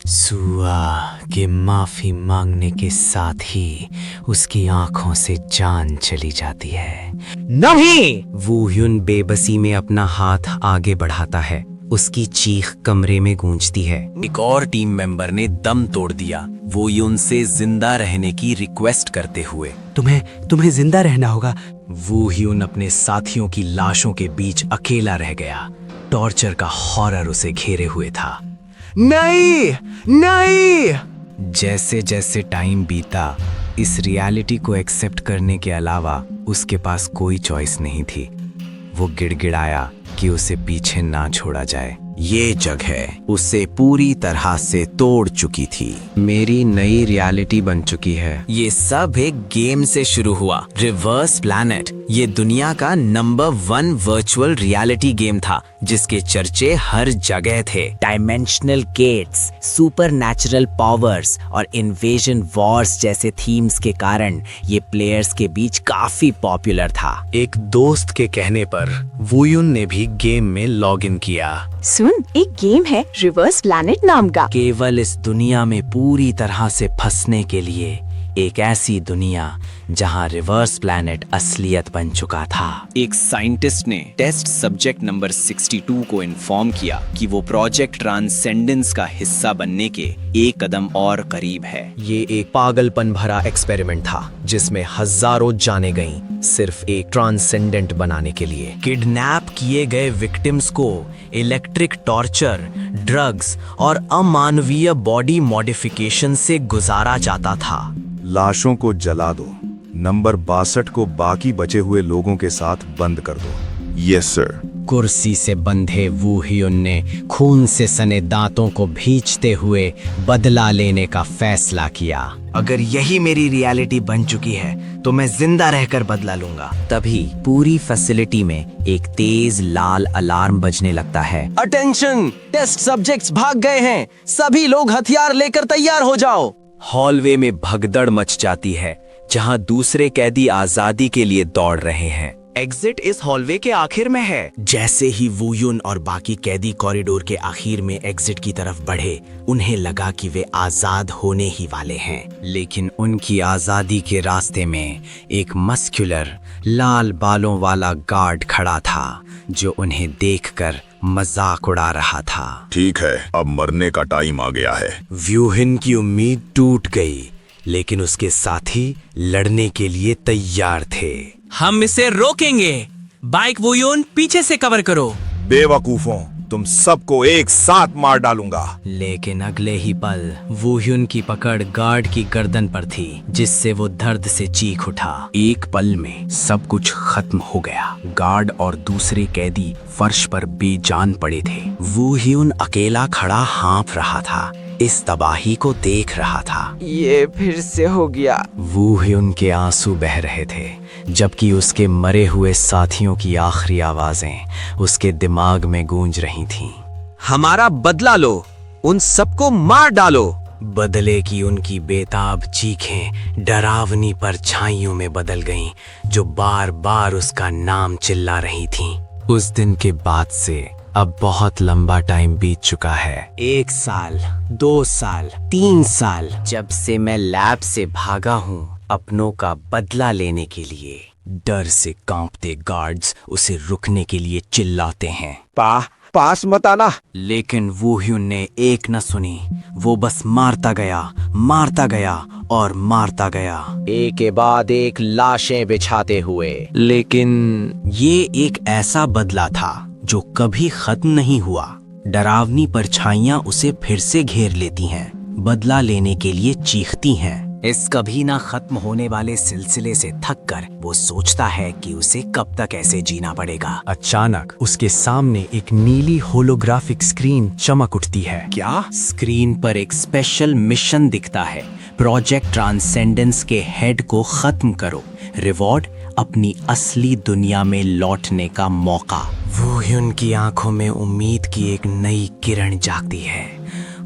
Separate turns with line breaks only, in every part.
सुआ के माफी मांगने के साथ ही उसकी आंखों से जान चली जाती है।
नहीं!
वू ह्युन बेबसी में अपना हाथ आगे बढ़ाता है। उसकी चीख कमरे में गूंजती है।
एक और टीम मेंबर ने दम तोड़ दिया, वो यून से जिंदा रहने की रिक्वेस्ट करते हुए।
तुम्हें जिंदा रहना होगा।
वू ह्युन अपने साथियों की लाशों के बीच अकेला रह गया। टॉर्चर का हॉरर उसे घेरे हुए था।
नहीं! नहीं!
जैसे जैसे टाइम बीता, इस रियलिटी को एक्सेप्ट करने के अलावा उसके पास कोई चॉइस नहीं थी। वो गिड़गिड़ाया कि उसे पीछे ना छोड़ा जाए। ये जगह उसे पूरी तरह से तोड़ चुकी थी।
मेरी नई रियलिटी बन चुकी है।
ये सब एक गेम से शुरू हुआ। रिवर्स प्लैनेट ये दुनिया का नंबर 1 वर्चुअल रियलिटी गेम था, जिसके चर्चे हर जगह थे।
डायमेंशनल गेट्स, सुपरनैचुरल पावर्स और इन्वेजन वॉर्स जैसे थीम्स के कारण ये प्लेयर्स के बीच काफी पॉपुलर था।
एक दोस्त के कहने पर वू ह्युन ने भी गेम में लॉग इन किया।
सुन, एक गेम है रिवर्स प्लैनेट नाम का।
केवल इस दुनिया में पूरी तरह से फंसने के लिए, एक ऐसी दुनिया जहां रिवर्स प्लैनेट असलियत बन चुका था।
एक साइंटिस्ट ने टेस्ट सब्जेक्ट नंबर 62 को इन्फॉर्म किया कि वो प्रोजेक्ट ट्रांसेंडेंस का हिस्सा बनने के एक कदम और करीब है। ये एक पागलपन भरा एक्सपेरिमेंट था, जिसमें हजारों जानें गईं सिर्फ एक ट्रांसेंडेंट बनाने के लिए। किडनैप किए गए विक्टिम्स को इलेक्ट्रिक टॉर्चर, ड्रग्स और अमानवीय बॉडी मॉडिफिकेशन से गुजारा जाता था।
लाशों को जला दो, नंबर 62 को बाकी बचे हुए लोगों के साथ बंद कर दो। Yes sir.
कुर्सी से बंधे वू ह्युन ने खून से सने दांतों को भींचते हुए बदला लेने का फैसला किया।
अगर यही मेरी रियलिटी बन चुकी है तो मैं जिंदा रहकर बदला लूंगा।
तभी पूरी फैसिलिटी में एक तेज लाल अलार्म बजने लगता है।
अटेंशन, टेस्ट सब्जेक्ट्स भाग गए हैं, सभी लोग हथियार लेकर तैयार हो जाओ। हॉलवे में भगदड़ मच जाती है, जहां दूसरे कैदी आजादी के लिए दौड़ रहे हैं। एग्जिट इस हॉलवे के आखिर में है। जैसे ही वू ह्युन और बाकी कैदी कॉरिडोर के आखिर में एग्जिट की तरफ बढ़े, उन्हें लगा कि वे आजाद होने ही वाले हैं। लेकिन उनकी आजादी के रास्ते में एक मस्कुलर लाल बालों वाला गार्ड खड़ा था, जो उन्हें देखकर मजाक उड़ा रहा था।
ठीक है, अब मरने का टाइम आ गया है।
वू ह्युन की उम्मीद टूट गई, लेकिन उसके साथी लड़ने के लिए तैयार थे।
हम इसे रोकेंगे। बाइक वू ह्युन, पीछे से कवर करो।
बेवकूफों, तुम सबको एक साथ मार डालूंगा।
लेकिन अगले ही पल वू ह्युन की पकड़ गार्ड की गर्दन पर थी, जिससे वो दर्द से चीख उठा। एक पल में सब कुछ खत्म हो गया। गार्ड और दूसरे कैदी फर्श पर बेजान पड़े थे। वू ह्युन अकेला खड़ा हाँफ रहा था, इस तबाही को देख रहा था।
ये फिर से हो गया।
वू ह्युन के आंसू बह रहे थे, जबकि उसके मरे हुए साथियों की आखिरी आवाजें उसके दिमाग में गूंज रही थीं।
हमारा बदला लो, उन सबको मार डालो।
बदले की उनकी बेताब चीखें डरावनी परछाइयों में बदल गईं, जो बार बार उसका नाम चिल्ला रही थीं। उस दिन के बाद से अब बहुत लंबा टाइम बीत चुका है। 1 साल, 2 साल, 3 साल,
जब से मैं लैब से भागा हूँ
अपनों का बदला लेने के लिए। डर से कांपते गार्ड्स उसे रुकने के लिए चिल्लाते हैं,
पास मत आना।
लेकिन वू ह्युन ने एक न सुनी। वो बस मारता गया और मारता गया, एक के बाद एक लाशें बिछाते हुए। लेकिन ये एक ऐसा बदला था जो कभी खत्म नहीं हुआ। डरावनी परछाइयां उसे फिर से घेर लेती हैं, बदला लेने के लिए चीखती हैं। इस कभी ना खत्म होने वाले सिलसिले से थककर वो सोचता है कि उसे कब तक ऐसे जीना पड़ेगा। अचानक उसके सामने एक नीली होलोग्राफिक स्क्रीन चमक उठती है। क्या? स्क्रीन पर एक स्पेशल मिशन दिखता है। प्रोजेक्ट ट्रांसेंडेंस के हेड को खत्म करो, रिवॉर्ड अपनी असली दुनिया में लौटने का मौका। वू ह्युन की आंखों में उम्मीद की एक नई किरण जागती है।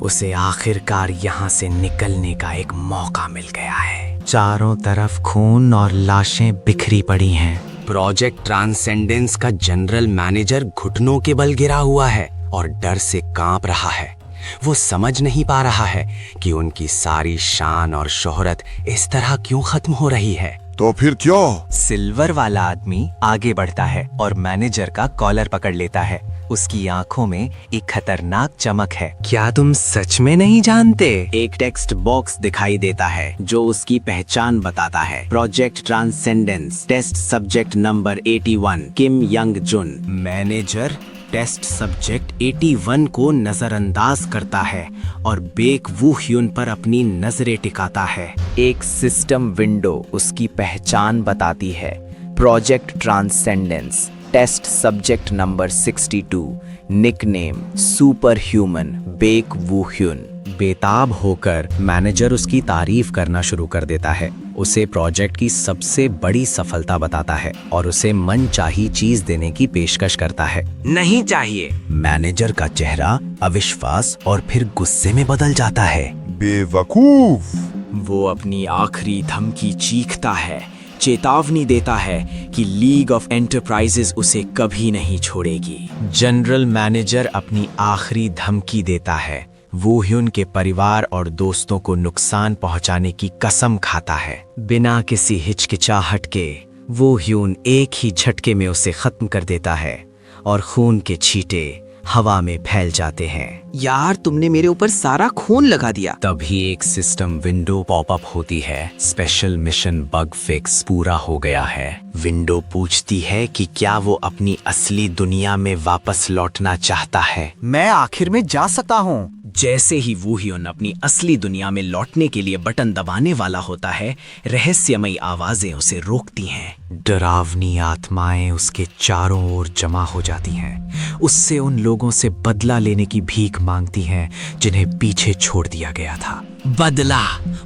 उसे आखिरकार यहाँ से निकलने का एक मौका मिल गया है। चारों तरफ खून और लाशें बिखरी पड़ी हैं। प्रोजेक्ट ट्रांसेंडेंस का जनरल मैनेजर घुटनों के बल गिरा हुआ है और डर से कांप रहा है। वो समझ नहीं पा रहा है कि उनकी सारी शान और शोहरत इस तरह क्यों खत्म हो रही है।
तो फिर क्यों?
सिल्वर वाला आदमी आगे बढ़ता है और मैनेजर का कॉलर पकड़ लेता है। उसकी आंखों में एक खतरनाक चमक है। क्या तुम सच में नहीं जानते?
एक टेक्स्ट बॉक्स दिखाई देता है जो उसकी पहचान बताता है। Project transcendence, test subject number 81, Kim Young Jun. Manager test subject 81 को नजरअंदाज करता है और बेक वू ह्यून पर अपनी नजरें टिकाता है। एक सिस्टम विंडो उसकी पहचान बताती है। Project transcendence, test subject number 62, nickname super human Baek Woo Hyun. बेताब होकर मैनेजर उसकी तारीफ करना शुरू कर देता है, उसे प्रोजेक्ट की सबसे बड़ी सफलता बताता है और उसे मनचाही चीज देने की पेशकश करता है।
नहीं चाहिए।
मैनेजर का चेहरा अविश्वास और फिर गुस्से में बदल जाता है।
बेवकूफ!
वो अपनी आखिरी धमकी चीखता है, चेतावनी देता है कि लीग ऑफ एंटरप्राइजेस उसे कभी नहीं छोड़ेगी। जनरल मैनेजर अपनी आखिरी धमकी देता है। वू ह्यून के परिवार और दोस्तों को नुकसान पहुंचाने की कसम खाता है। बिना किसी हिचकिचाहट के वू ह्यून एक ही झटके में उसे खत्म कर देता है और खून के छींटे हवा में फैल जाते हैं।
यार तुमने मेरे ऊपर सारा खून लगा दिया।
तभी एक सिस्टम विंडो पॉपअप होती है। स्पेशल मिशन बग फिक्स पूरा हो गया है।
विंडो पूछती है कि क्या वो अपनी असली दुनिया में वापस लौटना चाहता है।
मैं आखिर में जा सकता हूँ।
जैसे ही वू ह्यून अपनी असली दुनिया में लौटने के लिए बटन दबाने वाला होता है, रहस्यमयी आवाजें उसे रोकती हैं। डरावनी आत्माएं उसके चारों ओर जमा हो जाती हैं। उससे उन लोगों से बदला लेने की भीख मांगती हैं जिन्हें पीछे छोड़ दिया गया था।
बदला,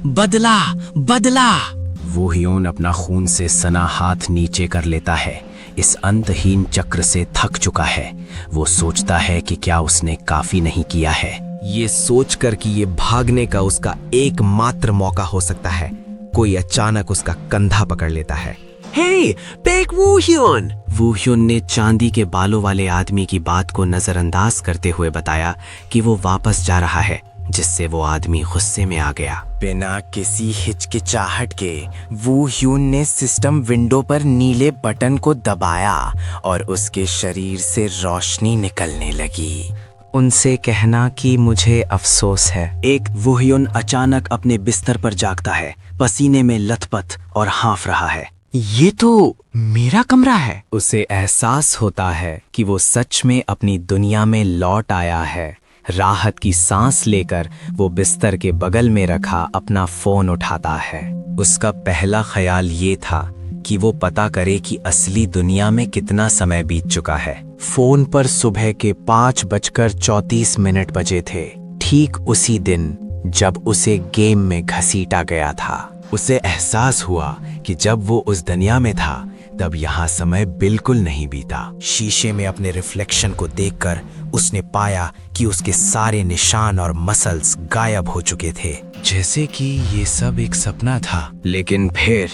बदला, बदला।
वू ह्यून अपना खून से सना हाथ नीचे कर लेता है। इस अंतहीन चक्र से थक चुका है। वो सोचता है कि क्या उसने काफी नहीं किया है।
ये सोचकर कि ये भागने का उसका एकमात्र मौका हो सकता है, कोई अचानक उसका कंधा पकड़ लेता है।
हे, बेक वू ह्यून!
वू ह्यून ने चांदी के बालों वाले आदमी की बात को नजरअंदाज करते हुए बताया कि वो वापस जा रहा है, जिससे वो आदमी गुस्से में आ गया। बिना किसी हिचकिचाहट के वू ह्यून ने सिस्टम विंडो पर नीले बटन को दबाया और उसके शरीर से रोशनी निकलने लगी। उनसे कहना कि मुझे अफसोस है। एक वू ह्यून अचानक अपने बिस्तर पर जागता है, पसीने में लथपथ और हाँफ रहा है।
ये तो मेरा कमरा है।
उसे एहसास होता है कि वो सच में अपनी दुनिया में लौट आया है। राहत की सांस लेकर वो बिस्तर के बगल में रखा अपना फोन उठाता है। उसका पहला ख्याल ये था कि वो पता करे कि असली दुनिया में कितना समय बीत चुका है। फोन पर सुबह के 5:34 बजे थे, ठीक उसी दिन जब उसे गेम में घसीटा गया था। उसे एहसास हुआ कि जब वो उस दुनिया में था तब यहाँ समय बिल्कुल नहीं बीता। शीशे में अपने रिफ्लेक्शन को देखकर उसने पाया कि उसके सारे निशान और मसल्स गायब हो चुके थे, जैसे कि ये सब एक सपना था। लेकिन फिर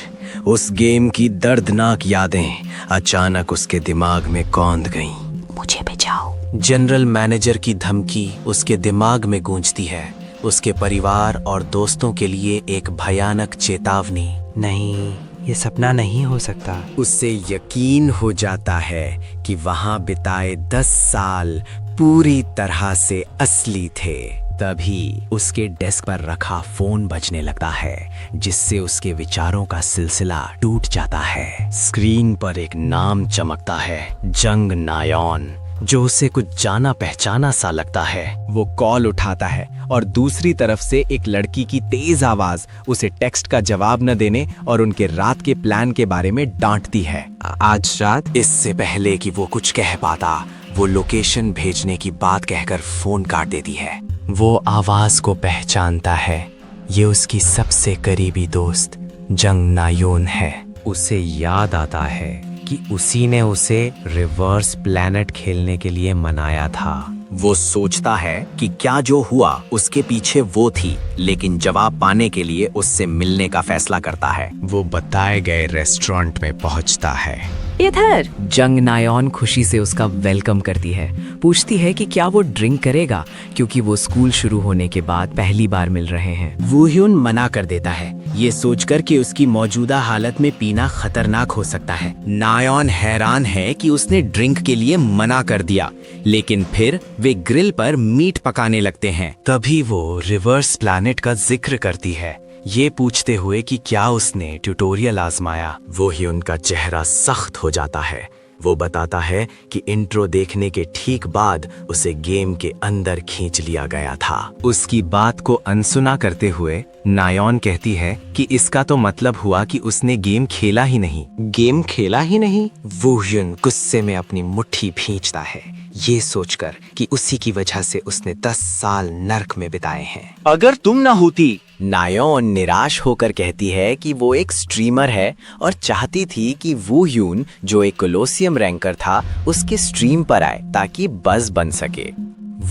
उस गेम की दर्दनाक यादें अचानक उसके दिमाग में कौंध गईं।
मुझे बचाओ।
जनरल मैनेजर की धमकी उसके दिमाग में गूंजती है, उसके परिवार और दोस्तों के लिए एक भयानक चेतावनी।
नहीं, ये सपना नहीं हो सकता।
उससे यकीन हो जाता है कि वहां बिताए 10 साल पूरी तरह से असली थे। तभी उसके डेस्क पर रखा फोन बजने लगता है, जिससे उसके विचारों का सिलसिला टूट जाता है। स्क्रीन पर एक नाम चमकता है, जंग नायोन, जो उसे कुछ जाना पहचाना सा लगता है।
वो कॉल उठाता है और दूसरी तरफ से एक लड़की की तेज आवाज उसे टेक्स्ट का जवाब न देने और उनके रात के प्लान के बारे में डांटती है।
आज रात?
इससे पहले कि वो कुछ कह पाता, वो लोकेशन भेजने की बात कहकर फोन काट देती है। वो आवाज को पहचानता है, ये उसकी सबसे करीबी दोस्त जंग नायोन है।
उसे याद आता है कि उसी ने उसे रिवर्स प्लैनेट खेलने के लिए मनाया था।
वो सोचता है कि क्या जो हुआ उसके पीछे वो थी, लेकिन जवाब पाने के लिए उससे मिलने का फैसला करता है।
वो बताए गए रेस्टोरेंट में पहुंचता है।
इधर।
जंग नायॉन खुशी से उसका वेलकम करती है, पूछती है कि क्या वो ड्रिंक करेगा क्योंकि वो स्कूल शुरू होने के बाद पहली बार मिल रहे हैं। वूह्यून मना कर देता है, ये सोचकर कि उसकी मौजूदा हालत में पीना खतरनाक हो सकता है। नायॉन हैरान है कि उसने ड्रिंक के लिए मना कर दिया, लेकिन फिर वे ग्रिल पर मीट पकाने लगते हैं। तभी वो रिवर्स प्लैनेट का जिक्र करती है, ये पूछते हुए कि क्या उसने ट्यूटोरियल आजमाया। वूह्यून का चेहरा सख्त हो जाता है। वो बताता है कि इंट्रो देखने के ठीक बाद उसे गेम के अंदर खींच लिया गया था। उसकी बात को अनसुना करते हुए नायॉन कहती है कि इसका तो मतलब हुआ कि उसने गेम खेला ही नहीं। गेम खेला ही नहीं? वूह्यून गुस्से में अपनी मुट्ठी भींचता है, ये सोचकर कि उसी की वजह से उसने 10 साल नर्क में बिताए हैं। अगर तुम ना होती, नायॉन निराश होकर कहती है कि वो एक स्ट्रीमर है और चाहती थी कि वूह्यून, जो एक कोलोसियम रैंकर था, उसके स्ट्रीम पर आए ताकि बज़ बन सके।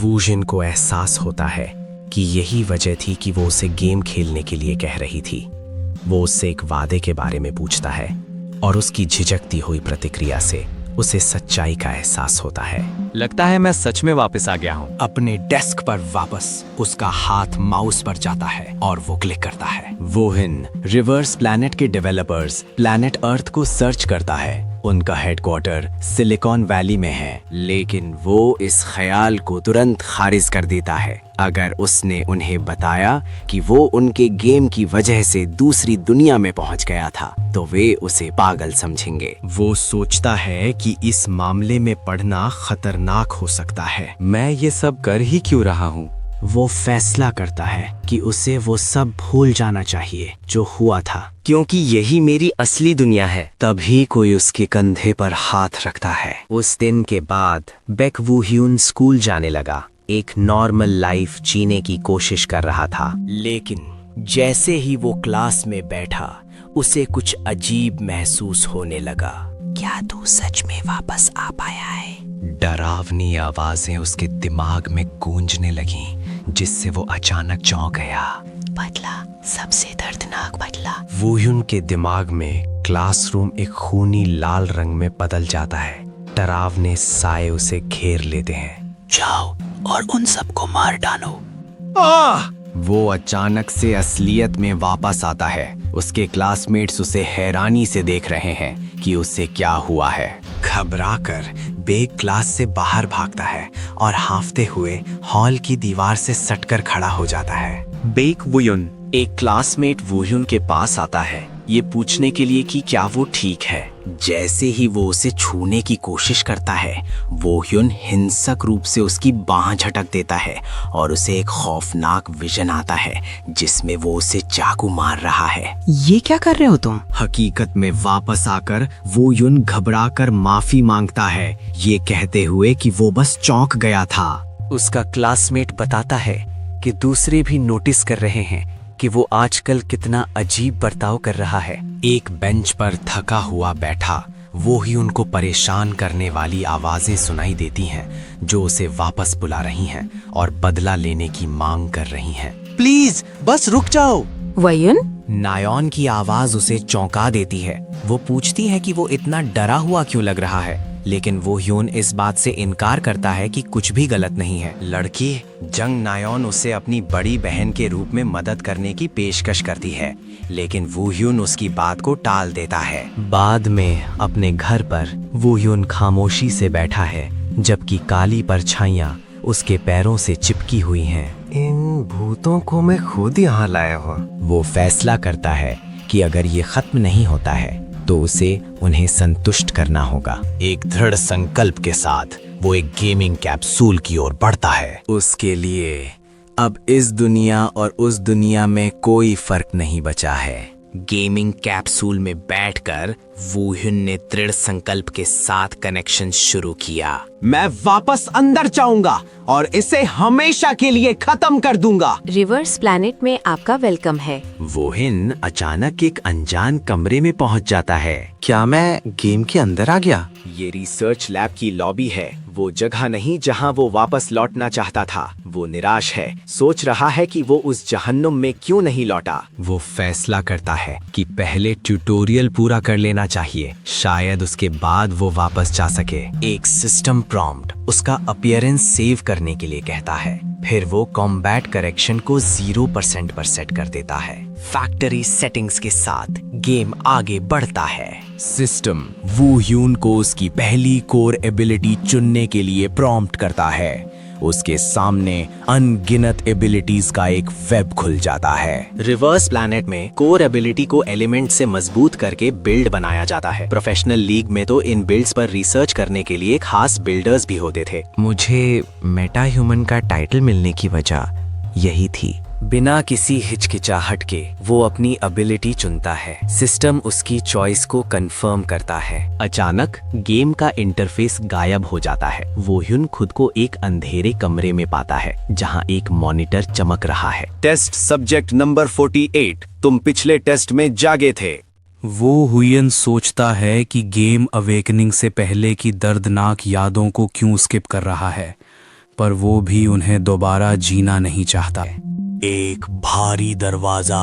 वूह्यून को एहसास होता है कि यही वजह थी कि वो उसे गेम खेलने के लिए कह रही थी। वो उससे एक वादे के बारे में पूछता है और उसकी झिझकती हुई प्रतिक्रिया से उसे सच्चाई का एहसास होता है।
लगता है मैं सच में वापस आ गया हूँ।
अपने डेस्क पर वापस उसका हाथ माउस पर जाता है और वो क्लिक करता है।
वूहिन रिवर्स प्लैनेट के डेवलपर्स प्लैनेट अर्थ को सर्च करता है। उनका हेडक्वार्टर सिलिकॉन वैली में है, लेकिन वो इस ख्याल को तुरंत खारिज कर देता है। अगर उसने उन्हें बताया कि वो उनके गेम की वजह से दूसरी दुनिया में पहुंच गया था, तो वे उसे पागल समझेंगे। वो सोचता है कि इस मामले में पढ़ना खतरनाक हो सकता है। मैं ये सब कर ही क्यों रहा हूँ? वो फैसला करता है कि उसे वो सब भूल जाना चाहिए जो हुआ था, क्योंकि यही मेरी असली दुनिया है। तभी कोई उसके कंधे पर हाथ रखता है। उस दिन के बाद बेक वूह्यून स्कूल जाने लगा, एक नॉर्मल लाइफ जीने की कोशिश कर रहा था। लेकिन जैसे ही वो क्लास में बैठा, उसे कुछ अजीब महसूस होने लगा।
क्या तू सच में वापस आ पाया है?
डरावनी आवाजें उसके दिमाग में गूंजने लगीं, जिससे वो अचानक चौंक गया।
बदला, सबसे दर्दनाक बदला।
वूह्यून के दिमाग में क्लासरूम एक खूनी लाल रंग में बदल जाता है। डरावने साए उसे घेर लेते हैं।
जाओ और उन सबको मार डालो।
वो अचानक से असलियत में वापस आता है। उसके क्लासमेट्स उसे हैरानी से देख रहे हैं कि उसे क्या हुआ है। घबराकर बेक क्लास से बाहर भागता है और हांफते हुए हॉल की दीवार से सटकर खड़ा हो जाता है। बेक वूह्यून, एक क्लासमेट वूह्यून के पास आता है, ये पूछने के लिए कि क्या वो ठीक है। जैसे ही वो उसे छूने की कोशिश करता है, वूह्यून हिंसक रूप से उसकी बाह झटक देता है और उसे एक खौफनाक विजन आता है जिसमें वो उसे चाकू मार रहा है।
ये क्या कर रहे हो तुम?
हकीकत में वापस आकर वूह्यून घबराकर माफी मांगता है, ये कहते हुए कि वो बस चौंक गया था।
उसका क्लासमेट बताता है कि दूसरे भी नोटिस कर रहे हैं कि वो आजकल कितना अजीब बर्ताव कर रहा है।
एक बेंच पर थका हुआ बैठा वो ही उनको परेशान करने वाली आवाजें सुनाई देती हैं, जो उसे वापस बुला रही हैं और बदला लेने की मांग कर रही हैं। प्लीज बस रुक जाओ।
वयून?
नायॉन की आवाज उसे चौंका देती है। वो पूछती है कि वो इतना डरा हुआ क्यों लग रहा है, लेकिन वूह्यून इस बात से इनकार करता है कि कुछ भी गलत नहीं है। लड़की जंग नायॉन उसे अपनी बड़ी बहन के रूप में मदद करने की पेशकश करती है, लेकिन वूह्यून उसकी बात को टाल देता है। बाद में अपने घर पर वूह्यून खामोशी से बैठा है, जबकि काली परछाइयां उसके पैरों से चिपकी हुई हैं। इन भूतों को मैं खुद यहाँ लाया हूँ। वो फैसला करता है कि अगर ये खत्म नहीं होता है तो उसे उन्हें संतुष्ट करना होगा। एक दृढ़ संकल्प के साथ वो एक गेमिंग कैप्सूल की ओर बढ़ता है। उसके लिए अब इस दुनिया और उस दुनिया में कोई फर्क नहीं बचा है। गेमिंग कैप्सूल में बैठकर वूह्यून ने दृढ़ संकल्प के साथ कनेक्शन शुरू किया। मैं वापस अंदर जाऊंगा और इसे हमेशा के लिए खत्म कर दूंगा।
रिवर्स प्लैनेट में आपका वेलकम है।
वूह्यून अचानक एक अनजान कमरे में पहुंच जाता है। क्या मैं गेम के अंदर आ गया? ये रिसर्च लैब की लॉबी है, वो जगह नहीं जहां वो वापस लौटना चाहता था। वो निराश है, सोच रहा है कि वो उस जहन्नुम में क्यों नहीं लौटा।
वो फैसला करता है कि पहले ट्यूटोरियल पूरा कर लेना चाहिए, शायद उसके बाद वो वापस जा सके। एक सिस्टम प्रॉम्प्ट उसका अपीयरेंस सेव करने के लिए कहता है। फिर वो कॉम्बैट करेक्शन को 0% पर सेट कर देता है। फैक्ट्री सेटिंग्स के साथ गेम आगे बढ़ता है। सिस्टम वू ह्यून को उसकी पहली कोर एबिलिटी चुनने के लिए प्रॉम्प्ट करता है। उसके सामने अनगिनत एबिलिटीज का एक वेब खुल जाता है।
रिवर्स प्लैनेट में कोर एबिलिटी को एलिमेंट से मजबूत करके बिल्ड बनाया जाता है। प्रोफेशनल लीग में तो इन बिल्ड्स पर रिसर्च करने के लिए खास बिल्डर्स भी होते थे।
मुझे मेटा ह्यूमन का टाइटल मिलने की वजह यही थी।
बिना किसी हिचकिचाहट के वो अपनी एबिलिटी चुनता है। सिस्टम उसकी चॉइस को कंफर्म करता है।
अचानक गेम का इंटरफेस गायब हो जाता है। वो ह्यून खुद को एक अंधेरे कमरे में पाता है जहां एक मॉनिटर चमक रहा है।
टेस्ट सब्जेक्ट नंबर 48, तुम पिछले टेस्ट में जागे थे।
वो हुयन सोचता है कि गेम अवेकनिंग से पहले की दर्दनाक यादों को क्यों स्किप कर रहा है, पर वो भी उन्हें दोबारा जीना नहीं चाहता।
एक भारी दरवाजा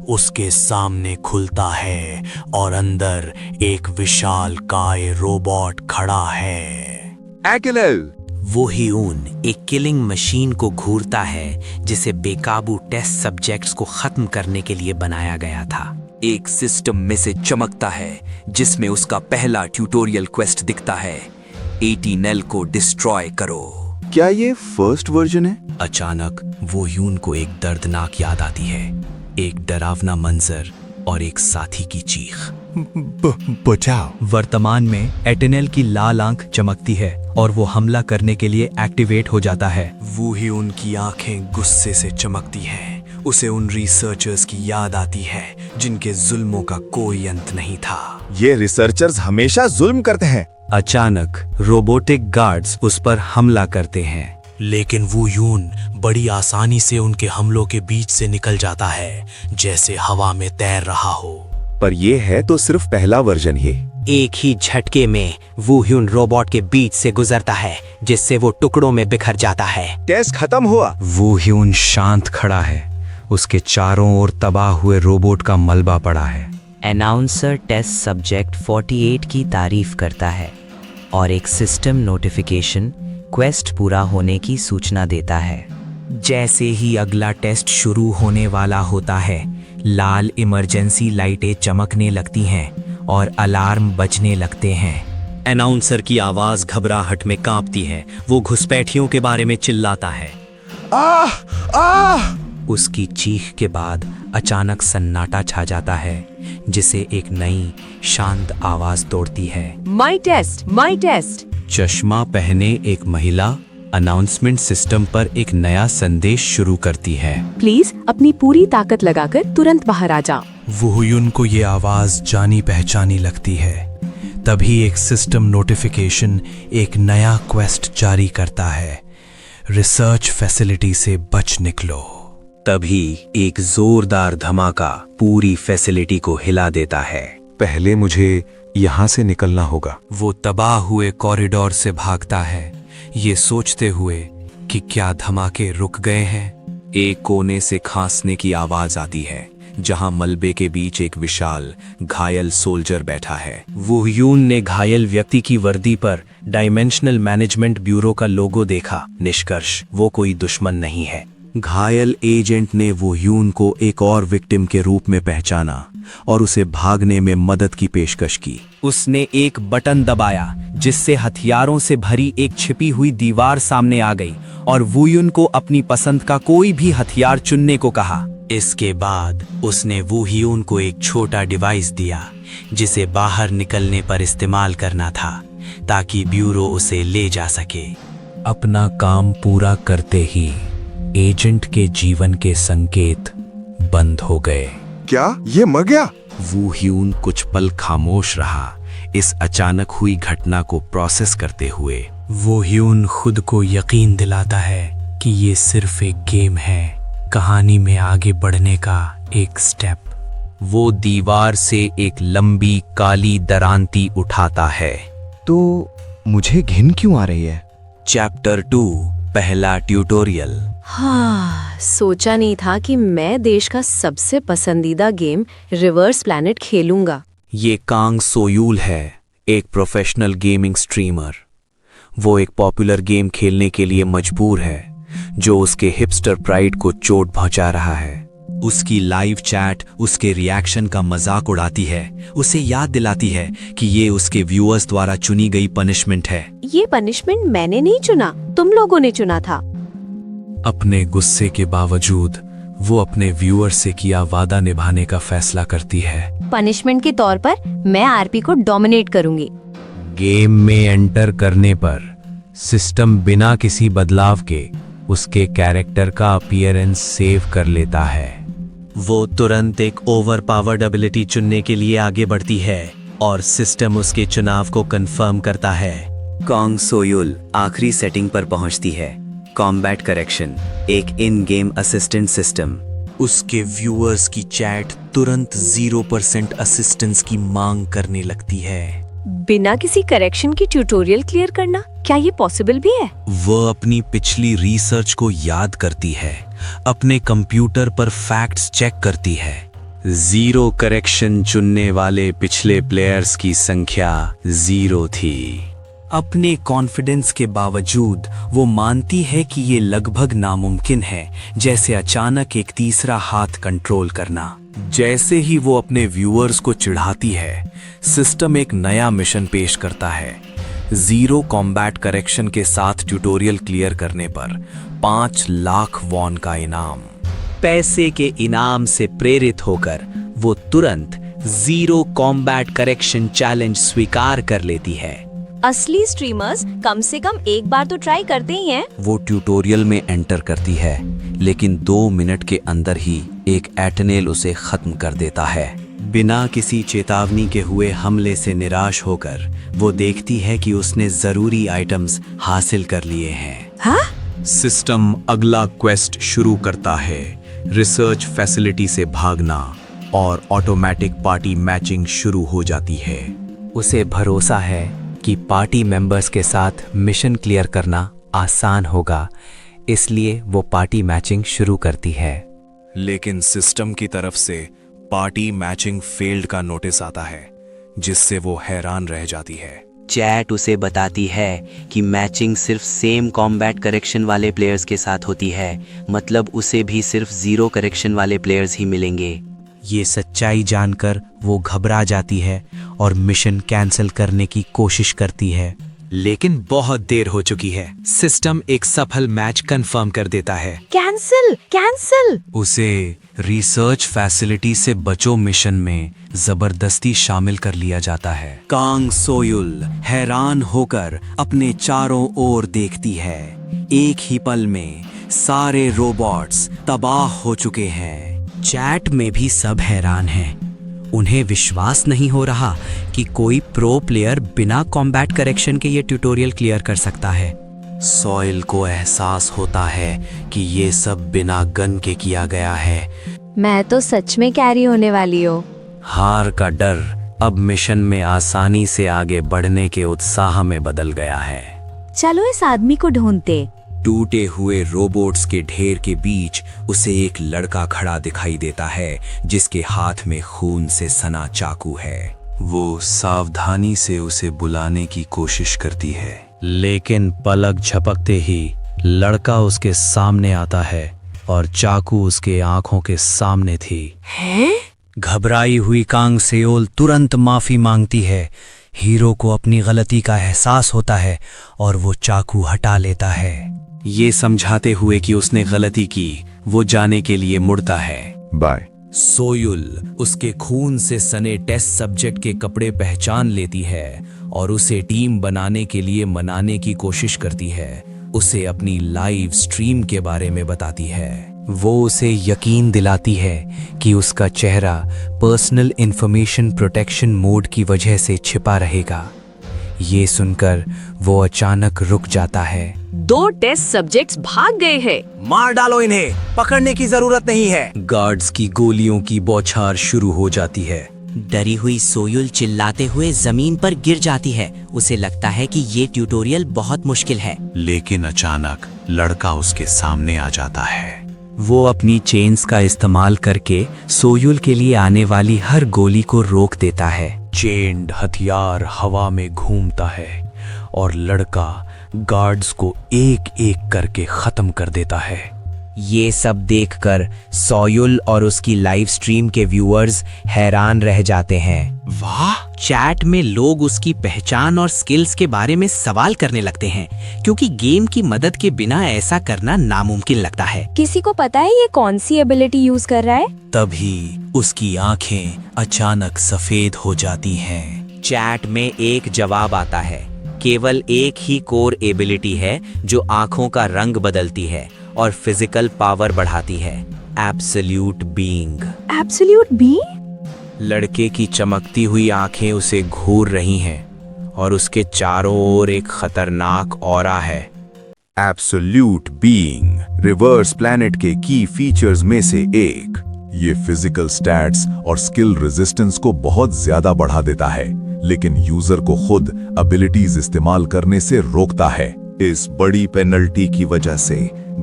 उसके सामने खुलता है और अंदर एक विशाल काय रोबोट खड़ा है।
वो ह्यून एक किलिंग मशीन को घूरता है जिसे बेकाबू टेस्ट सब्जेक्ट्स को खत्म करने के लिए बनाया गया था।
एक सिस्टम में से चमकता है जिसमें उसका पहला ट्यूटोरियल क्वेस्ट दिखता है, 18L को डिस्ट्रॉय करो।
क्या ये फर्स्ट वर्जन है?
अचानक वो ह्यून को एक दर्दनाक याद आती है, एक डरावना मंजर और एक साथी की चीख।
बचाओ।
वर्तमान में एटेनल की लाल आंख चमकती है और वो हमला करने के लिए एक्टिवेट हो जाता है।
वो ही उनकी आंखें गुस्से से चमकती हैं। उसे उन रिसर्चर्स की याद आती है जिनके जुल्मों का कोई अंत नहीं था।
ये रिसर्चर्स हमेशा जुल्म करते हैं।
अचानक रोबोटिक गार्ड्स उस पर हमला करते हैं,
लेकिन वो ह्यून बड़ी आसानी से उनके हमलों के बीच से निकल जाता है, जैसे हवा में तैर रहा हो।
पर ये है तो सिर्फ पहला वर्जन ही।
एक ही झटके में वू ह्यून रोबोट के बीच से गुजरता है, जिससे वो टुकड़ों में बिखर जाता है।
टेस्ट खत्म हुआ।
वो ह्यून शांत खड़ा है, उसके चारों ओर तबाह हुए रोबोट का मलबा पड़ा है।
अनाउंसर टेस्ट सब्जेक्ट 48 की तारीफ करता है और एक सिस्टम नोटिफिकेशन क्वेस्ट पूरा होने की सूचना देता है।
जैसे ही अगला टेस्ट शुरू होने वाला होता है, लाल इमरजेंसी लाइटें चमकने लगती हैं और अलार्म बजने लगते हैं।
अनाउंसर की आवाज घबराहट में कांपती है। वो घुसपैठियों के बारे में चिल्लाता है।
उसकी चीख के बाद अचानक सन्नाटा छा जाता है, जिसे एक नई शांत आवाज तोड़ती है।
माई टेस्ट।
चश्मा पहने एक महिला अनाउंसमेंट सिस्टम पर एक नया संदेश शुरू करती है।
प्लीज अपनी पूरी ताकत लगाकर तुरंत बाहर आ जा।
वो ह्यून को ये आवाज जानी पहचानी लगती है। तभी एक सिस्टम नोटिफिकेशन एक नया क्वेस्ट जारी करता है, रिसर्च फैसिलिटी से बच निकलो।
तभी एक जोरदार धमाका पूरी फैसिलिटी को हिला देता है।
पहले मुझे यहाँ से निकलना होगा।
वो तबाह हुए कॉरिडोर से भागता है, ये सोचते हुए कि क्या धमाके रुक गए हैं।
एक कोने से खांसने की आवाज आती है, जहां मलबे के बीच एक विशाल घायल सोल्जर बैठा है।
वो ह्यून ने घायल व्यक्ति की वर्दी पर डायमेंशनल मैनेजमेंट ब्यूरो का लोगो देखा। निष्कर्ष, वो कोई दुश्मन नहीं है।
घायल एजेंट ने वो ह्यून को एक और विक्टिम के रूप में पहचाना और उसे भागने में मदद की पेशकश की।
उसने एक बटन दबाया, जिससे हथियारों से भरी एक छिपी हुई दीवार सामने आ गई और वू ह्यून को अपनी पसंद का कोई भी हथियार चुनने को कहा।
इसके बाद उसने वू ह्यून को एक छोटा डिवाइस दिया, जिसे बाहर निकलने पर इस्तेमाल करना था, ताकि ब्यूरो उसे ले जा सके।
अपना काम पूरा करते ही एजेंट के जीवन के संकेत बंद हो गए।
क्या ये मर गया?
वू ह्यून कुछ पल खामोश रहा, इस अचानक हुई घटना को प्रोसेस करते हुए।
वो ह्यून खुद को यकीन दिलाता है कि ये सिर्फ एक गेम है, कहानी में आगे बढ़ने का एक स्टेप।
वो दीवार से एक लंबी काली दरांती उठाता है।
तो मुझे घिन क्यों आ रही है?
चैप्टर 2 पहला ट्यूटोरियल।
हाँ, सोचा नहीं था कि मैं देश का सबसे पसंदीदा गेम रिवर्स प्लैनेट खेलूंगा।
ये कांग सोयूल है, एक प्रोफेशनल गेमिंग स्ट्रीमर। वो एक पॉपुलर गेम खेलने के लिए मजबूर है जो उसके हिपस्टर प्राइड को चोट पहुंचा रहा है।
उसकी लाइव चैट उसके रिएक्शन का मजाक उड़ाती है, उसे याद दिलाती है कि ये उसके व्यूअर्स द्वारा चुनी गई पनिशमेंट है।
ये पनिशमेंट मैंने नहीं चुना, तुम लोगों ने चुना था।
अपने गुस्से के बावजूद वो अपने व्यूअर से किया वादा निभाने का फैसला करती है।
पनिशमेंट के तौर पर मैं आरपी को डोमिनेट करूंगी।
गेम में एंटर करने पर सिस्टम बिना किसी बदलाव के उसके कैरेक्टर का अपीयरेंस सेव कर लेता है।
वो तुरंत एक ओवरपावर्ड एबिलिटी चुनने के लिए आगे बढ़ती है और सिस्टम उसके चुनाव को कंफर्म करता है।
कांग सोयूल आखिरी सेटिंग पर पहुंचती है, कॉम्बैट करेक्शन, एक इन गेम असिस्टेंट सिस्टम।
उसके व्यूअर्स की चैट तुरंत 0% असिस्टेंस की मांग करने लगती है।
बिना किसी करेक्शन की ट्यूटोरियल क्लियर करना, क्या ये पॉसिबल भी है?
वो अपनी पिछली रिसर्च को याद करती है, अपने कंप्यूटर पर फैक्ट्स चेक करती है।
0 करेक्शन चुनने वाले पिछले प्लेयर्स की संख्या 0 थी। अपने कॉन्फिडेंस के बावजूद वो मानती है कि ये लगभग नामुमकिन है, जैसे अचानक एक तीसरा हाथ कंट्रोल करना। जैसे ही वो अपने व्यूअर्स को चिढ़ाती है, सिस्टम एक नया मिशन पेश करता है। 0 कॉम्बैट करेक्शन के साथ ट्यूटोरियल क्लियर करने पर 5 लाख वॉन का इनाम। पैसे के इनाम से प्रेरित होकर वो तुरंत 0 कॉम्बैट करेक्शन चैलेंज स्वीकार कर लेती है।
असली स्ट्रीमर्स कम से कम एक बार तो ट्राई करते ही हैं।
वो ट्यूटोरियल में एंटर करती है, लेकिन 2 मिनट के अंदर ही एक एटनेल उसे खत्म कर देता है।
बिना किसी चेतावनी के हुए हमले से निराश होकर वो देखती है कि उसने जरूरी आइटम्स हासिल कर लिए हैं।
हाँ?
सिस्टम अगला क्वेस्ट शुरू करता है, रिसर्च फैसिलिटी से भागना, और ऑटोमेटिक पार्टी मैचिंग शुरू हो जाती है।
उसे भरोसा है कि पार्टी मेंबर्स के साथ मिशन क्लियर करना आसान होगा, इसलिए वो पार्टी मैचिंग शुरू करती है।
लेकिन सिस्टम की तरफ से पार्टी मैचिंग फेल्ड का नोटिस आता है, जिससे वो हैरान रह जाती है।
चैट उसे बताती है कि मैचिंग सिर्फ सेम कॉम्बैट करेक्शन वाले प्लेयर्स के साथ होती है, मतलब उसे भी सिर्फ 0 करेक्शन वाले प्लेयर्स ही मिलेंगे।
ये सच्चाई जानकर वो घबरा जाती है और मिशन कैंसिल करने की कोशिश करती है, लेकिन बहुत देर हो चुकी है। सिस्टम एक सफल मैच कंफर्म कर देता है।
Cancel, cancel.
उसे रिसर्च फैसिलिटी से बचो मिशन में जबरदस्ती शामिल कर लिया जाता है।
कांग सोयूल हैरान होकर अपने चारों ओर देखती है। एक ही पल में सारे रोबोट्स तबाह हो चुके हैं। चैट में भी सब हैरान हैं। उन्हें विश्वास नहीं हो रहा कि कोई प्रो प्लेयर बिना कॉम्बैट करेक्शन के ये ट्यूटोरियल क्लियर कर सकता है। सॉइल को एहसास होता है कि ये सब बिना गन के किया गया है।
मैं तो सच में कैरी होने वाली हूँ।
हार का डर अब मिशन में आसानी से आगे बढ़ने के उत्साह में बदल गया है।
चलो इस आदमी को ढूंढते।
टूटे हुए रोबोट्स के ढेर के बीच उसे एक लड़का खड़ा दिखाई देता है, जिसके हाथ में खून से सना चाकू है।
वो सावधानी से उसे बुलाने की कोशिश करती है,
लेकिन पलक झपकते ही लड़का उसके सामने आता है और चाकू उसके आंखों के सामने थी। घबराई हुई कांग सेओल तुरंत माफी मांगती है। हीरो को अपनी गलती का एहसास होता है और वो चाकू हटा लेता है, ये समझाते हुए कि उसने गलती की। वो जाने के लिए मुड़ता है।
बाय।
सोयुल उसके खून से सने टेस्ट सब्जेक्ट के कपड़े पहचान लेती है और उसे टीम बनाने के लिए मनाने की कोशिश करती है। उसे अपनी लाइव स्ट्रीम के बारे में बताती है। वो उसे यकीन दिलाती है कि उसका चेहरा पर्सनल इंफॉर्मेशन प्रोटेक्शन मोड की वजह से छिपा रहेगा। ये सुनकर वो अचानक रुक जाता है।
2 टेस्ट सब्जेक्ट्स भाग गए हैं।
मार डालो इन्हें, पकड़ने की जरूरत नहीं है। गार्ड्स की गोलियों की बौछार शुरू हो जाती है।
डरी हुई सोयुल चिल्लाते हुए जमीन पर गिर जाती है। उसे लगता है कि ये ट्यूटोरियल बहुत मुश्किल है।
लेकिन अचानक लड़का उसके सामने आ जाता है।
वो अपनी चेन्स का इस्तेमाल करके सोयुल के लिए आने वाली हर गोली को रोक देता है।
चेन्ड हथियार हवा में घूमता है और लड़का गार्ड्स को एक एक करके खत्म कर देता है।
ये सब देखकर सोयुल और उसकी लाइव स्ट्रीम के व्यूअर्स हैरान रह जाते हैं।
वाह! चैट में लोग उसकी पहचान और स्किल्स के बारे में सवाल करने लगते हैं, क्योंकि गेम की मदद के बिना ऐसा करना नामुमकिन लगता है।
किसी को पता है ये कौन सी एबिलिटी यूज कर रहा है?
तभी उसकी आंखें अचानक सफेद हो जाती हैं।
चैट में एक जवाब आता है। केवल एक ही कोर एबिलिटी है जो आंखों का रंग बदलती है और फिजिकल पावर बढ़ाती है, एब्सोल्यूट बीइंग।
Absolute being?
लड़के की चमकती हुई आंखें उसे घूर रही हैं और उसके चारों ओर एक खतरनाक ऑरा है।
एब्सोल्यूट बीइंग रिवर्स प्लैनेट के की फीचर्स में से एक। ये फिजिकल स्टैट्स और स्किल रेजिस्टेंस को बहुत ज्यादा बढ़ा देता है, लेकिन यूजर को खुद एबिलिटीज इस्तेमाल करने से रोकता है। इस बड़ी पेनल्टी की वजह से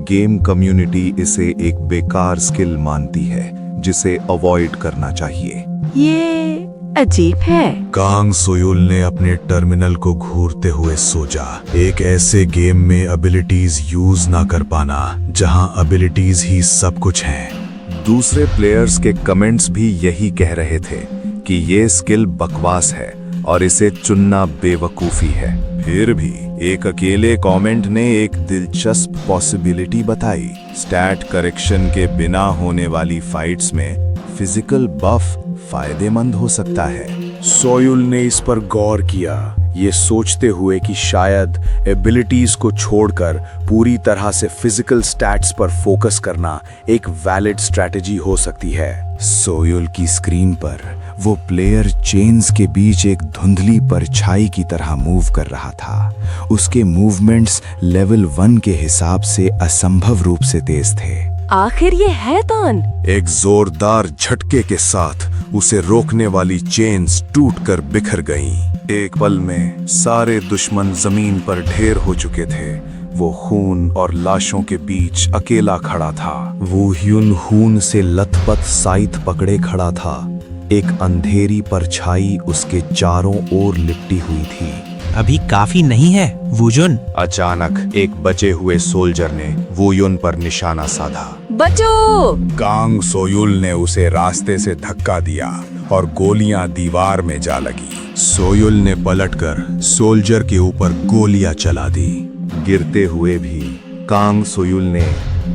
गेम कम्युनिटी इसे एक बेकार स्किल मानती है, जिसे अवॉइड करना चाहिए।
ये अजीब है।
कांग सोयुल ने अपने टर्मिनल को घूरते हुए सोचा, एक ऐसे गेम में एबिलिटीज यूज ना कर पाना जहां एबिलिटीज ही सब कुछ हैं।
दूसरे प्लेयर्स के कमेंट्स भी यही कह रहे थे कि ये स्किल बकवास है और इसे चुनना बेवकूफी है। फिर भी एक अकेले कमेंट ने एक दिलचस्प पॉसिबिलिटी बताई। स्टैट करेक्शन के बिना होने वाली फाइट्स में फिजिकल बफ फायदेमंद हो सकता है।
सोयुल ने इस पर गौर किया, ये सोचते हुए कि शायद एबिलिटीज को छोड़कर पूरी तरह से फिजिकल स्टैट्स पर फोकस करना एक वैलिड स्ट्रैटेजी हो सकती है।
सोयुल की स्क्रीन पर वो प्लेयर चेन्स के बीच एक धुंधली परछाई की तरह मूव कर रहा था। उसके मूवमेंट्स लेवल 1 के हिसाब से असंभव रूप से तेज थे।
आखिर ये है कौन?
एक जोरदार झटके के साथ उसे रोकने वाली चेन्स टूटकर बिखर गईं। एक पल में सारे दुश्मन जमीन पर ढेर हो चुके थे। वो खून और लाशों के बीच अकेला खड़ा था। वो ह्यून खून से लथपथ साइथ पकड़े खड़ा था। एक अंधेरी परछाई उसके चारों ओर लिपटी हुई थी।
अभी काफी नहीं है वुजुन।
अचानक एक बचे हुए सोल्जर ने वुयुन पर निशाना साधा।
बचो!
कांग सोयुल ने उसे रास्ते से धक्का दिया और गोलियां दीवार में जा लगी।
सोयुल ने पलटकर सोल्जर के ऊपर गोलियां चला दी।
गिरते हुए भी कांग सोयुल ने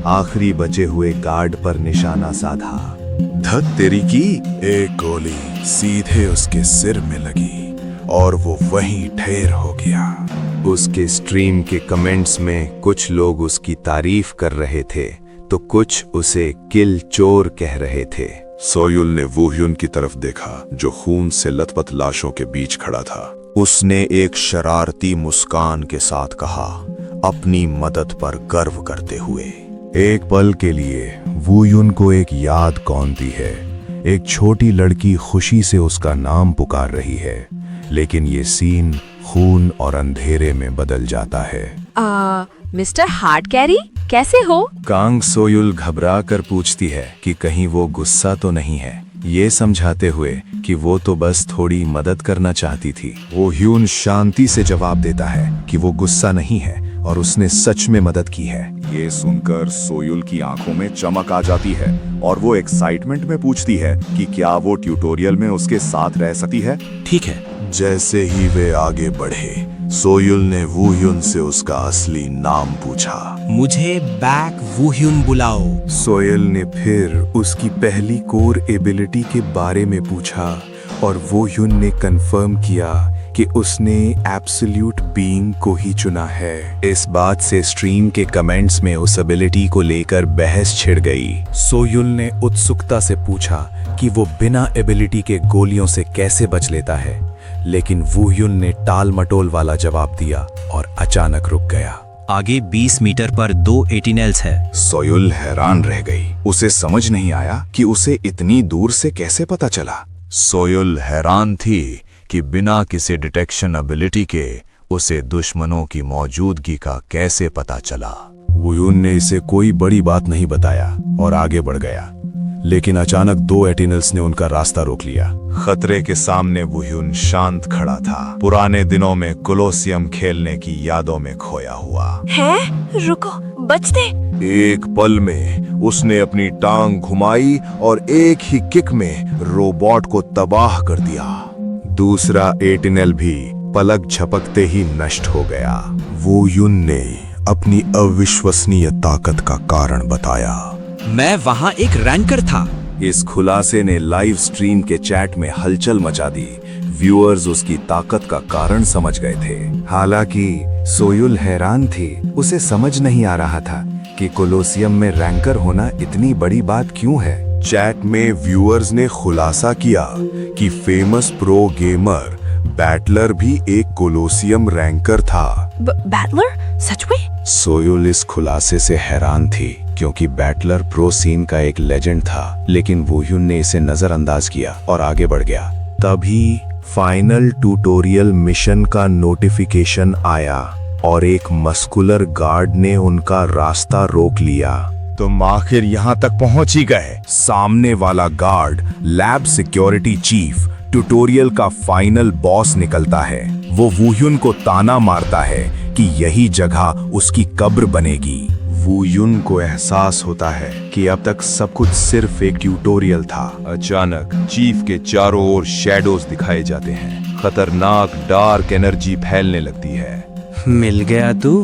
आखिरी बचे हुए गार्ड पर निशाना साधा।
धत तेरी की! एक गोली सीधे उसके सिर में लगी और वो वहीं ढेर हो गया।
उसके स्ट्रीम के कमेंट्स में कुछ लोग उसकी तारीफ कर रहे थे तो कुछ उसे किल चोर कह रहे थे।
सोयुल ने वुह्युन की तरफ देखा जो खून से लथपथ लाशों के बीच खड़ा था।
उसने एक शरारती मुस्कान के साथ कहा, अपनी मदद पर गर्व करते हुए। एक पल के लिए वुयुन को एक याद कौनती है। एक छोटी लड़की खुशी से उसका नाम पुकार रही है, लेकिन ये सीन खून और अंधेरे में बदल जाता है।
मिस्टर हार्ड कैरी, कैसे हो?
कांग सोयुल घबरा कर पूछती है कि कहीं वो गुस्सा तो नहीं है, ये समझाते हुए कि वो तो बस थोड़ी मदद करना चाहती थी। वो ह्यून शांति से जवाब देता है कि वो गुस्सा नहीं है और उसने सच में मदद की है।
ये सुनकर सोयुल की आंखों में चमक आ जाती है और वो एक्साइटमेंट में पूछती है कि क्या वो ट्यूटोरियल में उसके साथ रह सकती है।
ठीक है।
जैसे ही वे आगे बढ़े, सोयुल ने वुह्युन से उसका असली नाम पूछा।
मुझे बैक वुह्युन बुलाओ।
सोयुल ने फिर उसकी पहली कोर एबिलिटी के बारे में पूछा और वुह्युन ने कंफर्म किया कि उसने एब्सोल्यूट बीइंग को ही चुना है। इस बात से स्ट्रीम के कमेंट्स में उस एबिलिटी को लेकर बहस छिड़ गई।
सोयुल ने उत्सुकता से पूछा कि वो बिना एबिलिटी के गोलियों से कैसे बच लेता है, लेकिन वुह्युन ने टाल मटोल वाला जवाब दिया और अचानक रुक गया।
आगे 20 मीटर पर 2 एटिनल्स है।
सोयुल हैरान रह गई। उसे समझ नहीं आया कि उसे इतनी दूर से कैसे पता चला। सोयुल हैरान थी कि बिना किसी डिटेक्शन एबिलिटी के उसे दुश्मनों की मौजूदगी का कैसे पता चला।
वुयुन ने इसे कोई बड़ी बात नहीं बताया और आगे बढ़ गया, लेकिन अचानक 2 एटिनल्स ने उनका रास्ता रोक लिया।
खतरे के सामने वुयुन शांत खड़ा था, पुराने दिनों में कोलोसियम खेलने की यादों में खोया हुआ।
है? रुको, बच दे।
एक पल में उसने अपनी टांग घुमाई और एक ही किक में रोबोट को तबाह कर दिया। दूसरा एटिनल भी पलक झपकते ही नष्ट हो गया। वुयुन ने अपनी अविश्वसनीय ताकत का कारण बताया।
मैं वहां एक रैंकर था।
इस खुलासे ने लाइव स्ट्रीम के चैट में हलचल मचा दी। व्यूअर्स उसकी ताकत का कारण समझ गए थे। हालांकि सोयुल हैरान थी, उसे समझ नहीं आ रहा था कि कोलोसियम में रैंकर होना इतनी बड़ी बात क्यों है। चैट में व्यूअर्स ने खुलासा किया कि फेमस प्रो गेमर बैटलर भी एक कोलोसियम रैंकर था।
बैटलर? सच में?
सोयुल इस खुलासे से हैरान थी, क्योंकि बैटलर प्रो सीन का एक लेजेंड था, लेकिन वुयुन ने इसे नजरअंदाज किया और आगे बढ़ गया। तभी फाइनल ट्यूटोरियल मिशन का नोटिफिकेशन आया और एक मस्कुलर गार्ड ने उनका रास्ता रोक लिया। तुम आखिर यहाँ तक पहुंच ही गए। सामने वाला guard lab security chief, tutorial का फाइनल बॉस निकलता है। वो वुयुन को ताना मारता है कि यही जगह उसकी कब्र बनेगी। वुयुन को एहसास होता है कि अब तक सब कुछ सिर्फ एक ट्यूटोरियल था। अचानक चीफ के चारों ओर शैडोज दिखाए जाते हैं। खतरनाक डार्क एनर्जी फैलने लगती है।
मिल गया तू?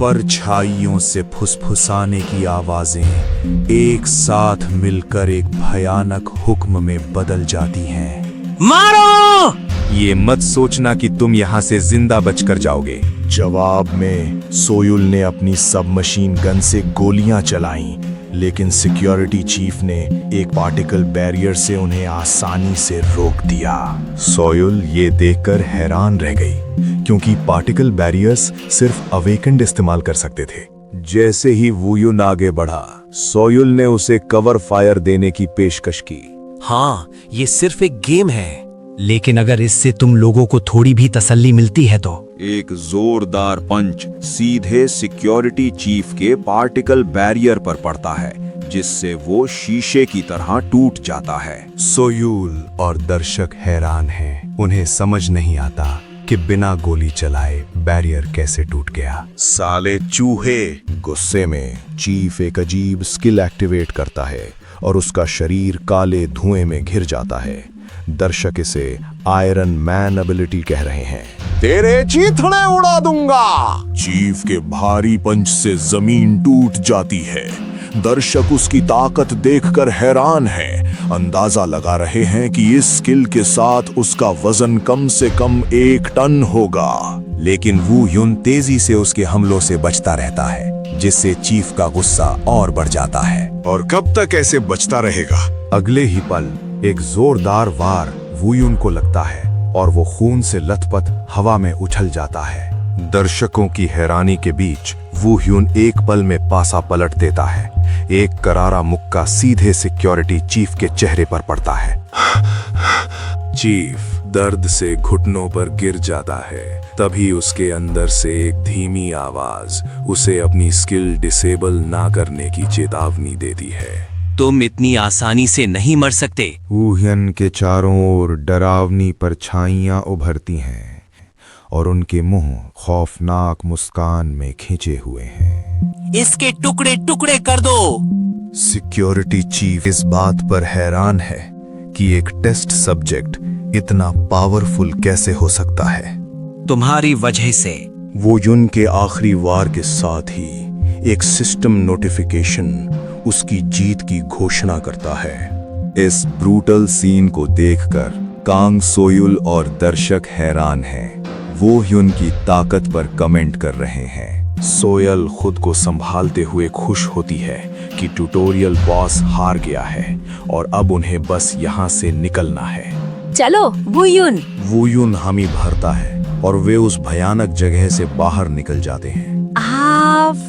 परछाइयों से फुसफुसाने की आवाजें एक साथ मिलकर एक भयानक हुक्म में बदल जाती हैं।
मारो!
ये मत सोचना कि तुम यहाँ से जिंदा बचकर जाओगे। जवाब में सोयुल ने अपनी सबमशीन गन से गोलियां चलाईं, लेकिन सिक्योरिटी चीफ ने एक पार्टिकल बैरियर से उन्हें आसानी से रोक दिया। सोयुल ये देखकर हैरान रह गई, क्योंकि पार्टिकल बैरियर्स सिर्फ अवेकेंड इस्तेमाल कर सकते थे। जैसे ही वुयुन आगे बढ़ा, सोयुल ने उसे कवर फायर देने की पेशकश की।
हाँ, ये सिर्फ एक गेम है, लेकिन अगर इससे तुम लोगों को थोड़ी भी तसल्ली मिलती है तो।
एक जोरदार पंच सीधे सिक्योरिटी चीफ के पार्टिकल बैरियर पर पड़ता है, जिससे वो शीशे की तरह टूट जाता है।
सोयुल और दर्शक हैरान हैं। उन्हें समझ नहीं आता कि बिना गोली चलाए बैरियर कैसे टूट गया। साले चूहे! गुस्से में चीफ एक अजीब स्किल एक्टिवेट करता है और उसका शरीर काले धुएं में घिर जाता है। दर्शक इसे आयरन मैन एबिलिटी कह रहे हैं। तेरे चीथड़े उड़ा दूंगा! चीफ के भारी पंच से जमीन टूट जाती है। दर्शक उसकी ताकत देखकर हैरान है, अंदाजा लगा रहे हैं कि इस स्किल के साथ उसका वजन कम से कम 1 टन होगा। लेकिन वुयुन तेजी से उसके हमलों से बचता रहता है, जिससे चीफ का गुस्सा और बढ़ जाता है। और कब तक ऐसे बचता रहेगा? अगले ही पल एक जोरदार वार वुयुन को लगता है और वो खून से लथपथ हवा में उछल जाता है। दर्शकों की हैरानी के बीच वुयुन एक पल में पासा पलट देता है। एक करारा मुक्का सीधे सिक्योरिटी चीफ के चेहरे पर पड़ता है। चीफ दर्द से घुटनों पर गिर जाता है। तभी उसके अंदर से एक धीमी आवाज उसे अपनी स्किल डिसेबल ना करने की चेतावनी देती है।
तुम इतनी आसानी से नहीं मर सकते।
वुयुन के चारों ओर डरावनी परछाइयां उभरती हैं और उनके मुंह खौफनाक मुस्कान में खिंचे हुए हैं।
इसके टुकड़े टुकड़े कर दो।
सिक्योरिटी चीफ इस बात पर हैरान है कि एक टेस्ट सब्जेक्ट इतना पावरफुल कैसे हो सकता है।
तुम्हारी वजह से।
वुयुन के आखिरी वार के साथ ही एक सिस्टम नोटिफिकेशन उसकी जीत की घोषणा करता है। इस ब्रूटल सीन को देखकर कांग, सोयुल और दर्शक हैरान हैं। वुयुन की ताकत पर कमेंट कर रहे हैं। सोयल खुद को संभालते हुए खुश होती है कि ट्यूटोरियल बॉस हार गया है और अब उन्हें बस यहाँ से निकलना है।
चलो वुयुन।
वुयुन हामी भरता है और वे उस भयानक जगह से बाहर निकल जाते हैं।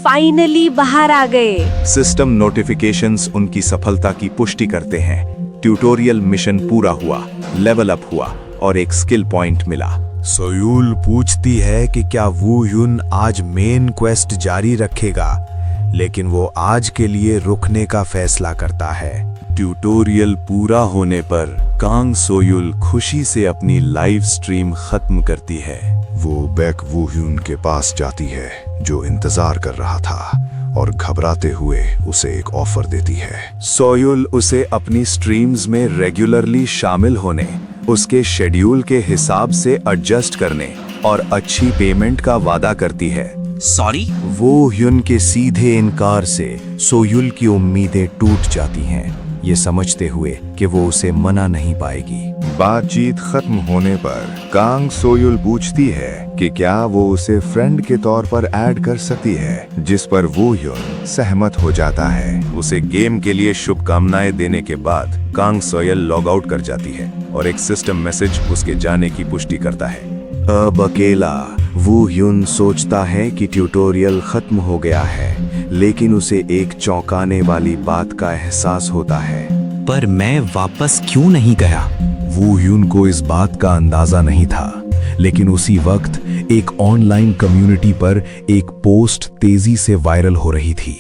फाइनली बाहर आ गए।
सिस्टम नोटिफिकेशंस उनकी सफलता की पुष्टि करते हैं।
ट्यूटोरियल मिशन पूरा हुआ, लेवल अप हुआ और एक स्किल पॉइंट मिला।
सोयूल पूछती है कि क्या वू ह्यून आज मेन क्वेस्ट जारी रखेगा, लेकिन वो आज के लिए रुकने का फैसला करता है।
ट्यूटोरियल पूरा होने पर कांग सोयुल खुशी से अपनी लाइव स्ट्रीम खत्म करती है।
वो बेक वू ह्यून के पास जाती है जो इंतजार कर रहा था और घबराते हुए उसे एक ऑफर देती है।
सोयुल उसे अपनी स्ट्रीम्स में रेगुलरली शामिल होने, उसके शेड्यूल के हिसाब से एडजस्ट करने और अच्छी पेमेंट का वादा करती है।
सॉरी,
वो ह्यून के सीधे इनकार से सोयुल की उम्मीदें टूट जाती हैं, ये समझते हुए कि वो उसे मना नहीं पाएगी।
बातचीत खत्म होने पर कांग सोयुल पूछती है कि क्या वो उसे फ्रेंड के तौर पर ऐड कर सकती है, जिस पर वो ह्यून सहमत हो जाता है। उसे गेम के लिए शुभकामनाएं देने के बाद कांग सोयुल लॉग आउट कर जाती है और एक सिस्टम मैसेज उसके जाने की पुष्टि करता है।
अब अकेला वू ह्यून सोचता है कि ट्यूटोरियल खत्म हो गया है, लेकिन उसे एक चौंकाने वाली बात का एहसास होता है।
पर मैं वापस क्यों नहीं गया?
वू ह्यून को इस बात का अंदाजा नहीं था, लेकिन उसी वक्त एक ऑनलाइन कम्युनिटी पर एक पोस्ट तेजी से वायरल हो रही थी।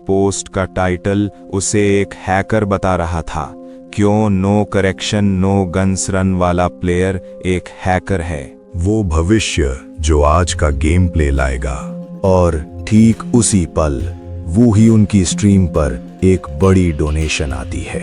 पोस्ट का टाइटल उसे एक हैकर बता रहा था, क्यों no correction no guns run वाला प्लेयर एक हैकर है।
वो भविष्य जो आज का गेम प्ले लाएगा। और ठीक उसी पल वो ही उनकी स्ट्रीम पर एक बड़ी डोनेशन आती है।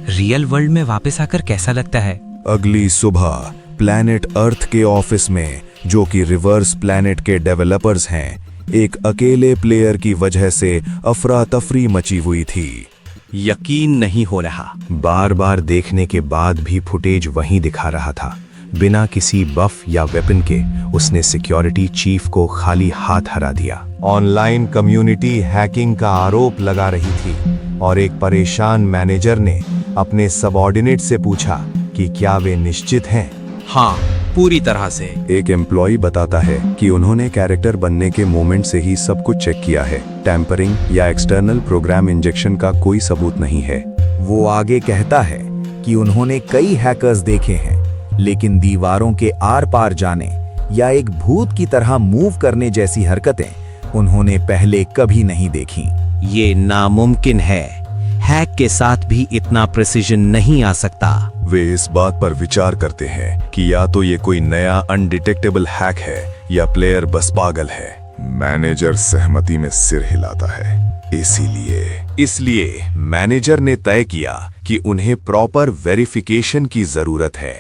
रियल वर्ल्ड में वापस आकर कैसा लगता है?
अगली सुबह प्लैनेट अर्थ के ऑफिस में, जो कि रिवर्स प्लैनेट के डेवलपर्स हैं, एक अकेले प्लेयर की वजह से अफरा तफरी मची हुई थी।
यकीन नहीं हो रहा,
बार बार देखने के बाद भी फुटेज वहीं दिखा रहा था। बिना किसी बफ या वेपन के उसने सिक्योरिटी चीफ को खाली हाथ हरा दिया।
ऑनलाइन कम्युनिटी हैकिंग का आरोप लगा रही थी और एक परेशान मैनेजर ने अपने सबऑर्डिनेट से पूछा कि क्या वे निश्चित हैं।
हाँ, पूरी तरह से।
एक एम्प्लॉय बताता है कि उन्होंने कैरेक्टर बनने के मोमेंट से ही सब कुछ चेक किया है। टैंपरिंग या एक्सटर्नल प्रोग्राम इंजेक्शन का कोई सबूत नहीं है।
वो आगे कहता है कि उन्होंने कई हैकर्स देखे हैं, लेकिन दीवारों के आर पार जाने या एक भूत की तरह मूव करने जैसी हरकतें उन्होंने पहले कभी नहीं देखी।
ये नामुमकिन है। हैक के साथ भी इतना प्रिसिजन नहीं आ सकता।
वे इस बात पर विचार करते हैं कि या तो ये कोई नया अनडिटेक्टेबल हैक है या प्लेयर बस पागल है। मैनेजर सहमति में सिर हिलाता है। इसलिए मैनेजर ने तय किया कि उन्हें प्रॉपर वेरिफिकेशन की जरूरत है।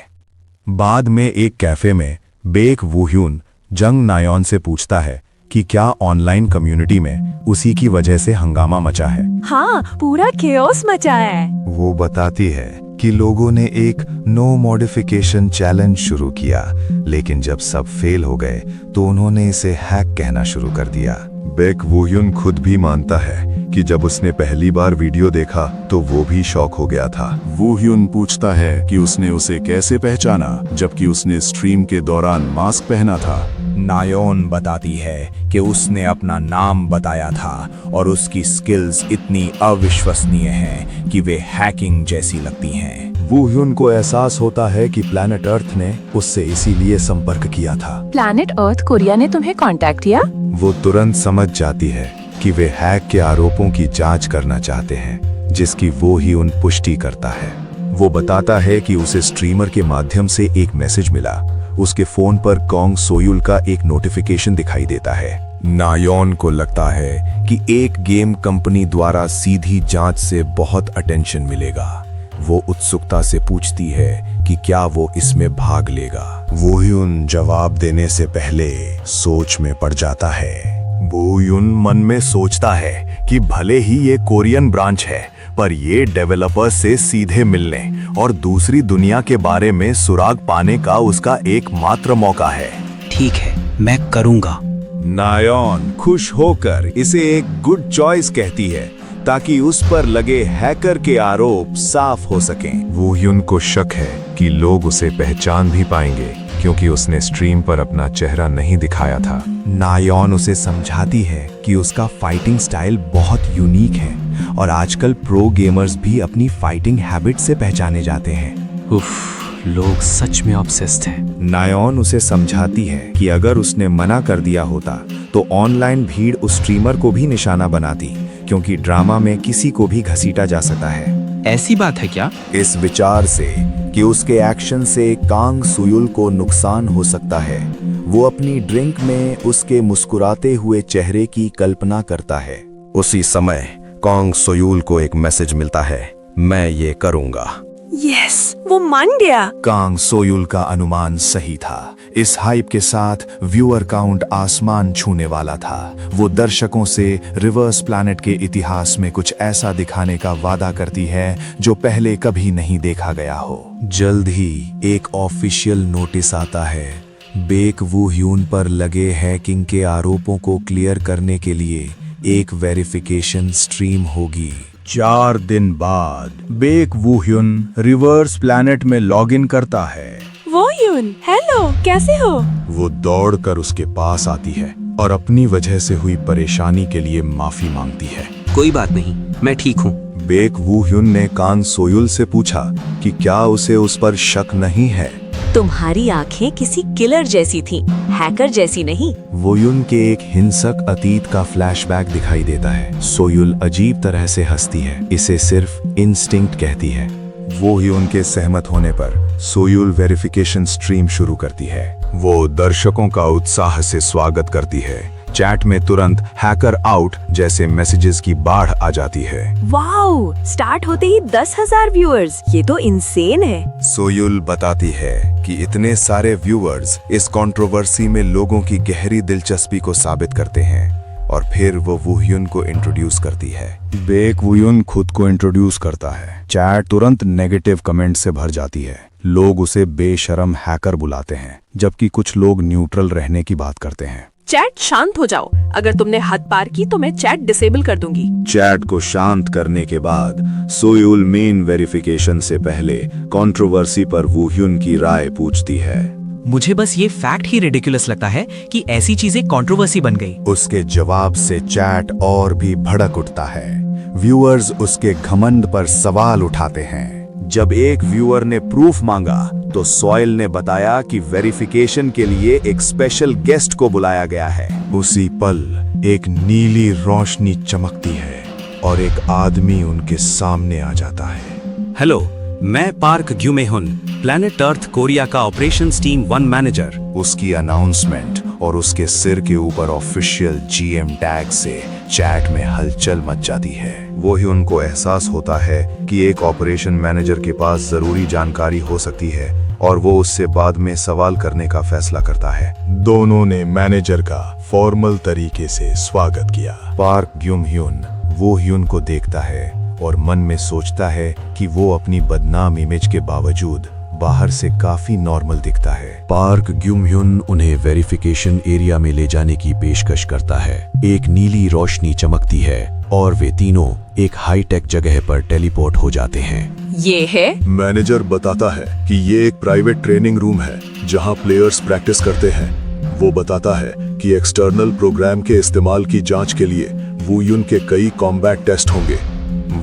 बाद में एक कैफे में बेक वू ह्यून जंग नायोन से पूछता है कि क्या ऑनलाइन कम्युनिटी में उसी की वजह से हंगामा मचा है।
हाँ, पूरा केओस मचा है।
वो बताती है कि लोगों ने एक नो मॉडिफिकेशन चैलेंज शुरू किया, लेकिन जब सब फेल हो गए तो उन्होंने इसे हैक कहना शुरू कर दिया।
बेक वू ह्यून खुद भी मानता है कि जब उसने पहली बार वीडियो देखा तो वो भी शॉक हो गया था।
वू ह्यून पूछता है कि उसने उसे कैसे पहचाना जबकि उसने स्ट्रीम के दौरान मास्क पहना था।
नायोन बताती है कि उसने अपना नाम बताया था और उसकी स्किल्स इतनी अविश्वसनीय हैं कि वे हैकिंग जैसी लगती हैं। वू ह्यून को एहसास होता है कि प्लैनेट अर्थ ने उससे इसीलिए संपर्क किया था।
प्लैनेट अर्थ कोरिया ने तुम्हें कांटेक्ट किया?
वो तुरंत समझ जाती है कि वे हैक के आरोपों की जांच करना चाहते हैं, जिसकी वो ही उन पुष्टि करता है। वो बताता है कि उसे स्ट्रीमर के माध्यम से एक मैसेज मिला। उसके फोन पर कांग सोयुल का एक नोटिफिकेशन दिखाई देता है। नायोन को लगता है कि एक गेम कंपनी द्वारा सीधी जांच से बहुत अटेंशन मिलेगा। वो उत्सुकता से पूछती है कि क्या वो इसमें भाग लेगा। वो ह्यून जवाब देने से पहले सोच में पड़ जाता है। वो ह्यून मन में सोचता है कि भले ही ये कोरियन ब्रांच है, पर ये डेवलपर्स से सीधे मिलने और दूसरी दुनिया के बारे में सुराग पाने का उसका एकमात्र मौका है।
ठीक है, मैं करूंगा।
नायोन खुश होकर इसे एक गुड चॉइस कहती है ताकि उस पर लगे हैकर के आरोप साफ हो सकें। वो ह्यून को शक है कि लोग उसे पहचान भी पाएंगे क्योंकि उसने स्ट्रीम पर अपना चेहरा नहीं दिखाया था।
नायोन उसे समझाती है कि उसका फाइटिंग स्टाइल बहुत यूनिक है और आजकल प्रो गेमर्स भी अपनी फाइटिंग हैबिट से पहचाने जाते हैं।
उफ, लोग सच में ऑब्सेस्ड हैं।
नायोन उसे समझाती है कि अगर उसने मना कर दिया होता तो ऑनलाइन भीड़ उस स्ट्रीमर को भी निशाना बनाती, क्योंकि ड्रामा में किसी को भी घसीटा जा सकता है।
ऐसी बात है क्या?
इस विचार से कि उसके एक्शन से कांग सुयुल को नुकसान हो सकता है, वो अपनी ड्रिंक में उसके मुस्कुराते हुए चेहरे की कल्पना करता है। उसी समय कांग सुयुल को एक मैसेज मिलता है, मैं ये करूंगा।
यस, वो मान गया।
कांग सोयुल का अनुमान सही था। इस हाइप के साथ व्यूअर काउंट आसमान छूने वाला था। वो दर्शकों से रिवर्स प्लैनेट के इतिहास में कुछ ऐसा दिखाने का वादा करती है जो पहले कभी नहीं देखा गया हो। जल्द ही एक ऑफिशियल नोटिस आता है। बेक वू ह्यून पर लगे हैकिंग के आरोपों को क्लियर करने के लिए एक वेरिफिकेशन स्ट्रीम होगी।
4 दिन बाद bake Woo Hyun reverse planet में लॉगिन करता है।
वो ह्यून, हेलो, कैसे हो?
वो दौड़कर उसके पास आती है और अपनी वजह से हुई परेशानी के लिए माफी मांगती है।
कोई बात नहीं, मैं ठीक हूँ।
बेक वू ह्यून ने कांग सोयुल से पूछा कि क्या उसे उस पर शक नहीं है।
तुम्हारी आंखें किसी किलर जैसी थीं, हैकर जैसी नहीं।
वोयुन के एक हिंसक अतीत का फ्लैशबैक दिखाई देता है। सोयुल अजीब तरह से हंसती है, इसे सिर्फ इंस्टिंक्ट कहती है।
वो ही उनके सहमत होने पर सोयुल वेरिफिकेशन स्ट्रीम शुरू करती है। वो दर्शकों का उत्साह से स्वागत करती है। चैट में तुरंत हैकर आउट जैसे मैसेजेस की बाढ़ आ जाती है।
वाओ, स्टार्ट होते ही 10,000 व्यूअर्स, ये तो इंसेन है।
सोयुल बताती है कि इतने सारे व्यूअर्स इस कंट्रोवर्सी में लोगों की गहरी दिलचस्पी को साबित करते हैं। और फिर वो वुह्युन को इंट्रोड्यूस करती है। बेक वुह्युन खुद को इंट्रोड्यूस करता है। चैट तुरंत नेगेटिव कमेंट से भर जाती है। लोग उसे बेशरम हैकर बुलाते हैं, जबकि कुछ लोग न्यूट्रल रहने की बात करते हैं।
चैट शांत हो जाओ, अगर तुमने हद पार की तो मैं चैट डिसेबल कर दूंगी।
चैट को शांत करने के बाद सोयुल मेन वेरिफिकेशन से पहले कंट्रोवर्सी पर वुह्युन की राय पूछती है।
मुझे बस ये फैक्ट ही रिडिकुलस लगता है कि ऐसी चीजें कंट्रोवर्सी बन गई।
उसके जवाब से चैट और भी भड़क उठता है। व्यूअर्स उसके घमंड पर सवाल उठाते हैं। जब एक व्यूअर ने प्रूफ मांगा तो सॉयल ने बताया कि वेरिफिकेशन के लिए एक स्पेशल गेस्ट को बुलाया गया है। उसी पल एक नीली रोशनी चमकती है और एक आदमी उनके सामने आ जाता है।
हेलो, मैं पार्क ग्यूमेहुन, प्लैनेट अर्थ कोरिया का ऑपरेशंस टीम 1 मैनेजर।
उसकी अनाउंसमेंट और उसके सिर के ऊपर ऑफिशियल जीएम टैग से चैट में हलचल मच जाती है। वो ही उनको एहसास होता है कि एक ऑपरेशन मैनेजर के पास जरूरी जानकारी हो सकती है और वो उससे बाद में सवाल करने का फैसला करता है। दोनों ने मैनेजर का फॉर्मल तरीके से स्वागत किया। पार्क ग्यूमह्यून वो ह्यून को देखता है और मन में सोचता है कि वो अपनी बदनाम इमेज के बावजूद बाहर से काफी नॉर्मल दिखता है।
पार्क ग्यूमह्युन उन्हें वेरिफिकेशन एरिया में ले जाने की पेशकश करता है। एक नीली रोशनी चमकती है और वे तीनों एक हाईटेक जगह पर टेलीपोर्ट हो जाते हैं।
ये है?
मैनेजर बताता है कि ये एक प्राइवेट ट्रेनिंग रूम है जहां प्लेयर्स प्रैक्टिस करते हैं। वो बताता है कि एक्सटर्नल प्रोग्राम के इस्तेमाल की जांच के लिए वुह्युन के कई कॉम्बैट टेस्ट होंगे।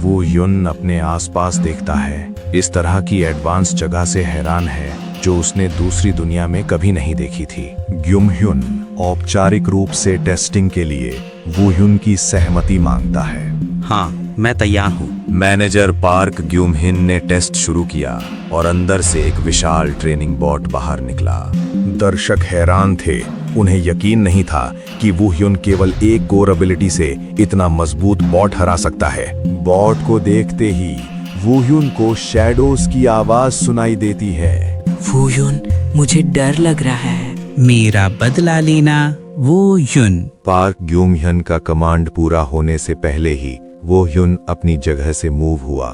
वुह्युन अपने आसपास देखता है। इस तरह की एडवांस जगह से हैरान है जो उसने दूसरी दुनिया में कभी नहीं देखी थी। ग्यूमह्युन औपचारिक रूप से टेस्टिंग के लिए वुह्युन की सहमति मांगता है।
हाँ, मैं तैयार हूँ।
मैनेजर पार्क ग्यूमहिन ने टेस्ट शुरू किया और अंदर से एक विशाल ट्रेनिंग बॉट बाहर निकला। दर्शक हैरान थे। उन्हें यकीन नहीं था कि वुह्युन केवल एक कोर एबिलिटी से इतना मजबूत बॉट हरा सकता है। बॉट को देखते ही वुह्युन को शैडोज की आवाज सुनाई देती है।
वुह्युन, मुझे डर लग रहा है। मेरा बदला लेना, वुह्युन।
पार्क ग्यूमह्युन का कमांड पूरा होने से पहले ही वुह्युन अपनी जगह से मूव हुआ।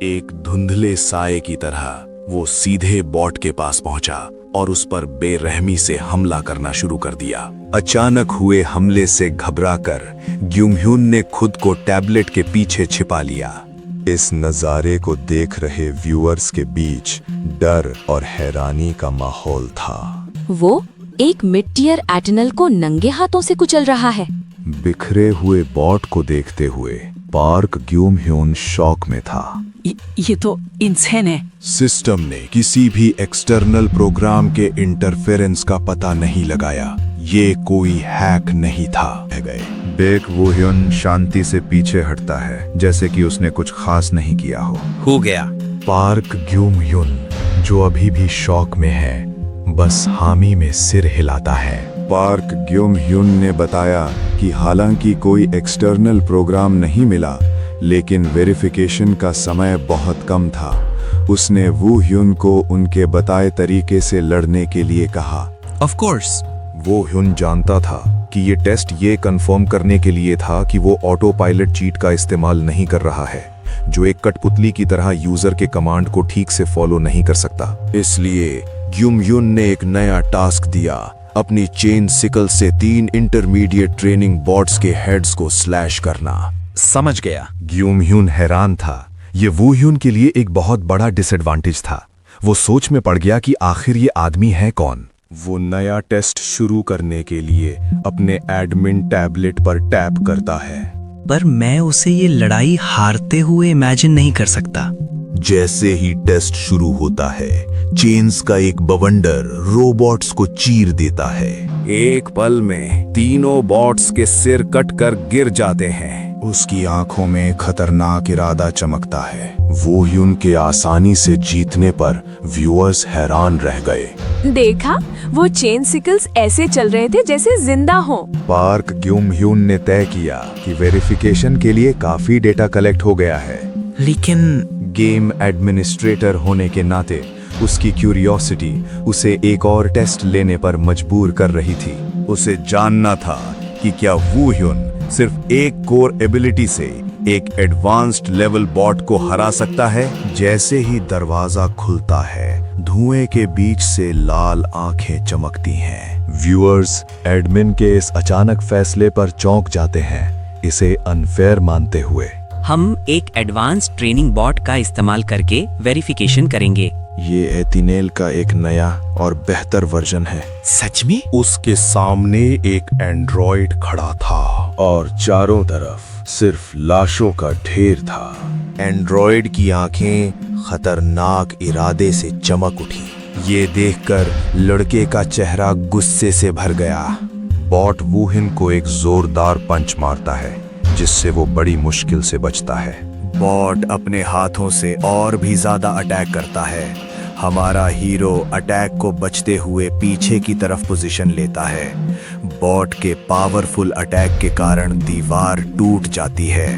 एक धुंधले साए की तरह वो सीधे बॉट के पास पहुंचा और उस पर बेरहमी से हमला करना शुरू कर दिया। अचानक हुए हमले से घबराकर ग्यूमह्युन ने खुद को टैबलेट के पीछे छिपा लिया। इस नजारे को देख रहे व्यूअर्स के बीच डर और हैरानी का माहौल था।
वो एक मिड टियर एटनल को नंगे हाथों से कुचल रहा है।
बिखरे हुए बॉट को देखते हुए पार्क ग्यूम ह्यून शॉक में था।
ये तो इंसेन है।
सिस्टम ने किसी भी एक्सटर्नल प्रोग्राम के इंटरफेरेंस का पता नहीं लगाया। ये कोई हैक नहीं था। बेक वू ह्यून शांति से पीछे हटता है, जैसे कि उसने कुछ खास नहीं किया हो
गया।
पार्क ग्यूम ह्यून, जो अभी भी शॉक में है, बस हामी में सिर हिलाता है। पार्क ग्यूम ह्यून ने बताया कि हालांकि कोई एक्सटर्नल प्रोग्राम नहीं मिला, लेकिन वेरिफिकेशन का समय बहुत कम था। उसने वू ह्यून को उनके बताए तरीके से लड़ने के लिए कहा।
ऑफ कोर्स,
वो ह्यून जानता था कि ये टेस्ट ये कंफर्म करने के लिए था कि वो ऑटो पायलट चीट का इस्तेमाल नहीं कर रहा है, जो एक कठपुतली की तरह यूजर के कमांड को ठीक से फॉलो नहीं कर सकता। इसलिए ग्यूम ह्यून ने एक नया टास्क दिया, अपनी चेन सिकल से 3 इंटरमीडिएट ट्रेनिंग बॉट्स के हेड्स को स्लैश करना।
समझ गया।
ग्यूम ह्यून हैरान था। ये वू ह्यून के लिए एक बहुत बड़ा डिसएडवांटेज था। वो सोच में पड़ गया कि आखिर ये आदमी है कौन। वो नया टेस्ट शुरू करने के लिए अपने एडमिन टैबलेट पर टैप करता है।
पर मैं उसे ये लड़ाई हारते हुए इमेजिन नहीं कर सकता।
जैसे ही टेस्ट शुरू होता है, चेन्स का एक बवंडर रोबोट्स को चीर देता है। एक पल में तीनों बॉट्स के सिर कटकर गिर जाते हैं। उसकी आंखों में खतरनाक इरादा चमकता है। वो ह्यून के आसानी से जीतने पर व्यूअर्स हैरान रह गए।
देखा, वो चेन सिकल्स ऐसे चल रहे थे जैसे जिंदा हो।
पार्क ग्यूम ह्यून ने तय किया कि वेरिफिकेशन के लिए काफी डेटा कलेक्ट हो गया है,
लेकिन
गेम एडमिनिस्ट्रेटर होने के नाते उसकी क्यूरियोसिटी उसे एक और टेस्ट लेने पर मजबूर कर रही थी। उसे जानना था कि क्या वू ह्यून सिर्फ एक कोर एबिलिटी से एक एडवांस्ड लेवल बॉट को हरा सकता है। जैसे ही दरवाजा खुलता है, धुएं के बीच से लाल आंखें चमकती हैं। व्यूअर्स एडमिन के इस अचानक फैसले पर चौंक जाते हैं, इसे अनफेयर मानते हुए।
हम एक एडवांस ट्रेनिंग बॉट का इस्तेमाल करके वेरिफिकेशन करेंगे।
ये एथिनेल का एक नया और बेहतर वर्जन है।
सच में?
उसके सामने एक एंड्रॉइड खड़ा था और चारों तरफ सिर्फ लाशों का ढेर था। एंड्रॉइड की आंखें खतरनाक इरादे से चमक उठी। ये देखकर लड़के का चेहरा गुस्से से भर गया। बॉट वू ह्यून को एक जोरदार पंच मारता है, जिससे वो बड़ी मुश्किल से बचता है। बॉट अपने हाथों से और भी ज्यादा अटैक करता है। हमारा हीरो अटैक को बचते हुए पीछे की तरफ पोजीशन लेता है। बॉट के पावरफुल अटैक के कारण दीवार टूट जाती है।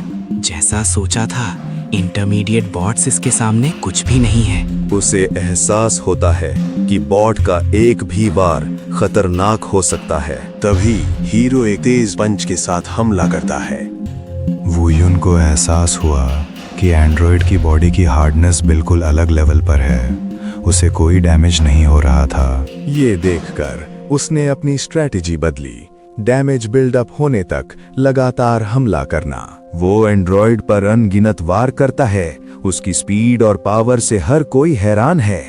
जैसा सोचा था, इंटरमीडिएट बॉट्स इसके सामने कुछ भी नहीं है।
उसे एहसास होता है कि बॉट का एक भी वार खतरनाक हो सकता है। तभी हीरो एक तेज पंच के साथ हमला करता है। वू ह्यून को एहसास हुआ कि एंड्रॉइड की बॉडी की हार्डनेस बिल्कुल अलग लेवल पर है। उसे कोई डैमेज नहीं हो रहा था। ये देखकर उसने अपनी स्ट्रेटेजी बदली। डैमेज बिल्डअप होने तक लगातार हमला करना। वो एंड्रॉइड पर अनगिनत वार करता है। उसकी स्पीड और पावर से हर कोई हैरान है।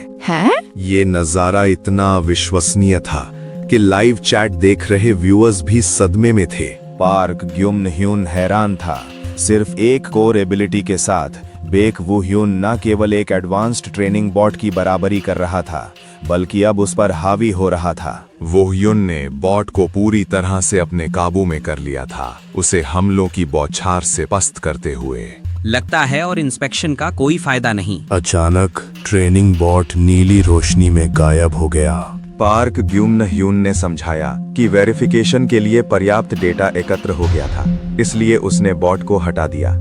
ये नजारा इतना विश्वसनीय था कि लाइव चैट देख रहे व्यूअर्स भी सदमे में थे। पार्क ग्यूम ह्यून हैरान था। सिर्फ एक कोर एबिलिटी के साथ बेक वू ह्यून न केवल एक एडवांस्ड ट्रेनिंग बॉट की बराबरी कर रहा था, बल्कि अब उस पर हावी हो रहा था। वो ह्यून ने बॉट को पूरी तरह से अपने काबू में कर लिया था, उसे हमलों की बौछार से पस्त करते हुए।
लगता है और इंस्पेक्शन का कोई फायदा नहीं।
अचानक ट्रेनिंग बॉट नीली रोशनी में गायब हो गया। पार्क ग्यूम ह्यून ने समझाया कि वेरिफिकेशन के लिए पर्याप्त डेटा एकत्र हो गया था, इसलिए उसने बॉट को हटा दिया।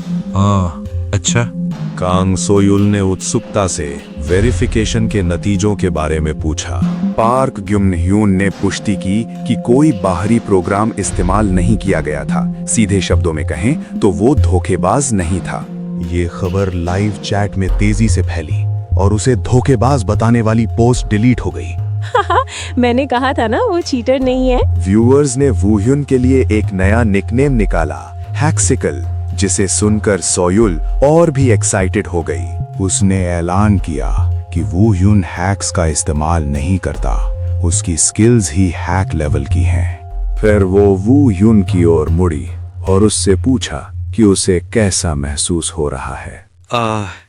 अच्छा।
कांग सोयुल ने उत्सुकता से वेरिफिकेशन के नतीजों के बारे में पूछा। पार्क ग्यूम ह्यून ने पुष्टि की कि कोई बाहरी प्रोग्राम इस्तेमाल नहीं किया गया था। सीधे शब्दों में कहें तो वो धोखेबाज नहीं था। ये खबर लाइव चैट में तेजी से फैली और उसे धोखेबाज बताने वाली पोस्ट डिलीट हो गई।
मैंने कहा था ना, वो चीटर नहीं है।
व्यूअर्स ने वू ह्यून के लिए एक नया निकनेम निकाला, हैक्सिकल, जिसे सुनकर सोयुल और भी एक्साइटेड हो गई। उसने ऐलान किया कि वू ह्यून हैक्स का इस्तेमाल नहीं करता, उसकी स्किल्स ही हैक लेवल की हैं। फिर वो वू ह्यून की ओर मुड़ी और उससे पूछा
कि उसे कैसा महसूस हो रहा है।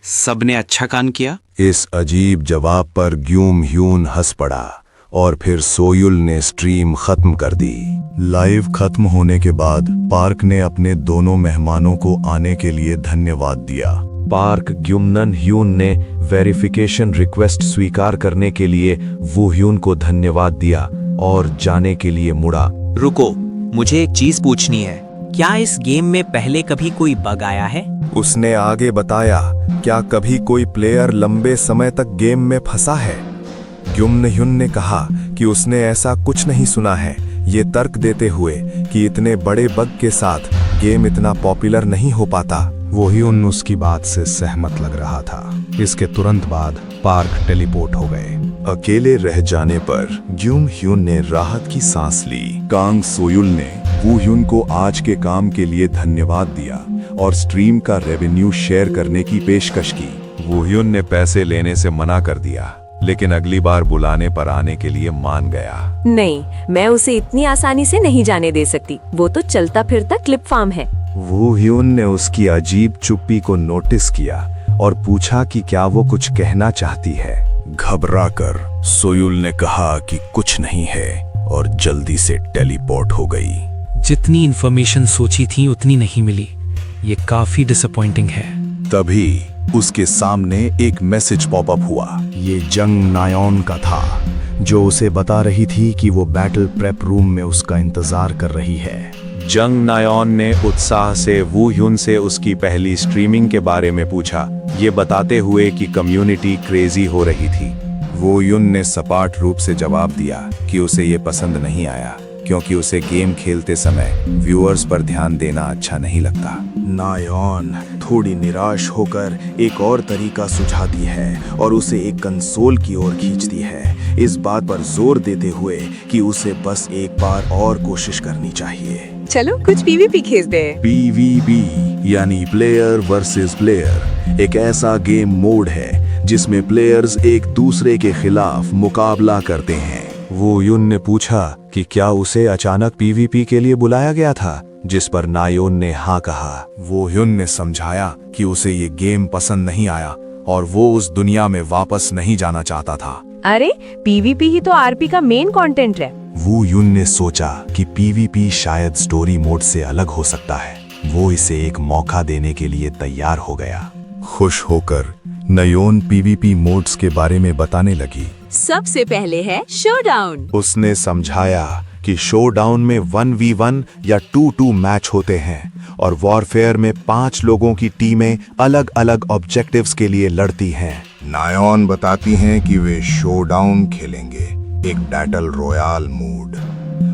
सबने अच्छा काम किया।
इस अजीब जवाब पर ग्यूम ह्यून हंस पड़ा और फिर सोयुल ने स्ट्रीम खत्म कर दी।
लाइव खत्म होने के बाद पार्क ने अपने दोनों मेहमानों को आने के लिए धन्यवाद दिया।
पार्क ग्युमनन ह्यून ने वेरिफिकेशन रिक्वेस्ट स्वीकार करने के लिए वू ह्यून को धन्यवाद दिया और जाने के लिए मुड़ा।
रुको, मुझे एक चीज पूछनी है। क्या इस गेम में पहले कभी कोई बग आया है?
उसने आगे बताया, क्या कभी कोई प्लेयर लंबे समय तक गेम में फंसा है? ग्युमन ह्यून ने कहा कि उसने ऐसा कुछ नहीं सुना है, ये तर्क देते हुए कि इतने बड़े बग के साथ गेम इतना पॉपुलर नहीं हो पाता।
वो ह्यून उसकी बात से सहमत लग रहा था। इसके तुरंत बाद पार्क टेलीपोर्ट हो गए।
अकेले रह जाने पर ग्यूम ह्यून ने राहत की सांस ली। कांग सोयुल ने वू ह्यून को आज के काम के लिए धन्यवाद दिया और स्ट्रीम का रेवेन्यू शेयर करने की पेशकश की। वू ह्यून ने पैसे लेने से मना कर दिया, लेकिन अगली बार बुलाने पर आने के लिए मान गया।
नहीं, मैं उसे इतनी आसानी से नहीं जाने दे सकती। वो तो चलता फिरता क्लिप फार्म है।
वू ह्यून ने उसकी अजीब चुप्पी को नोटिस किया और पूछा कि क्या वो कुछ कहना चाहती है।
घबराकर सोयुल ने कहा कि कुछ नहीं है और जल्दी से टेलीपोर्ट हो गई।
जितनी इंफॉर्मेशन सोची थी उतनी नहीं मिली। ये काफी डिसअपॉइंटिंग है।
तभी उसके सामने एक मैसेज पॉपअप हुआ।
ये जंग नायोन का था, जो उसे बता रही थी कि वो बैटल प्रेप रूम में उसका इंतजार कर रही है। जंग नायोन ने उत्साह से वू ह्यून से उसकी पहली स्ट्रीमिंग के बारे में पूछा, ये बताते हुए कि कम्युनिटी क्रेजी हो रही थी।
वू ह्यून ने सपाट रूप से जवाब दिया कि उसे ये पसंद नहीं आया, क्योंकि उसे गेम खेलते समय व्यूअर्स पर ध्यान देना अच्छा नहीं लगता।
नायोन थोड़ी निराश होकर एक और तरीका सुझाती है और उसे एक कंसोल की ओर खींचती है, इस बात पर जोर देते हुए कि उसे बस एक बार और कोशिश करनी चाहिए।
चलो कुछ पीवीपी खेल दे।
PvP यानी प्लेयर वर्सेस प्लेयर एक ऐसा गेम मोड है जिसमें प्लेयर्स एक दूसरे के खिलाफ मुकाबला करते हैं।
वू ह्यून ने पूछा कि क्या उसे अचानक PvP के लिए बुलाया गया था, जिस पर नायोन ने हाँ कहा।
वू ह्यून ने समझाया कि उसे ये गेम पसंद नहीं आया और वो उस दुनिया में वापस नहीं जाना चाहता था।
अरे पीवीपी ही तो आरपी का मेन कंटेंट है।
वू ह्यून ने सोचा कि PvP शायद स्टोरी मोड से अलग हो सकता है। वो इसे एक मौका देने के लिए तैयार हो गया। खुश होकर नायोन PvP मोड्स के बारे में बताने लगी।
सबसे पहले है शोडाउन।
उसने समझाया कि शोडाउन में 1v1 या 2-2 मैच होते हैं और वॉरफेयर में 5 लोगों की टीमें अलग अलग ऑब्जेक्टिव्स के लिए लड़ती हैं। नायोन बताती हैं कि वे शोडाउन खेलेंगे, एक बैटल रॉयल मोड।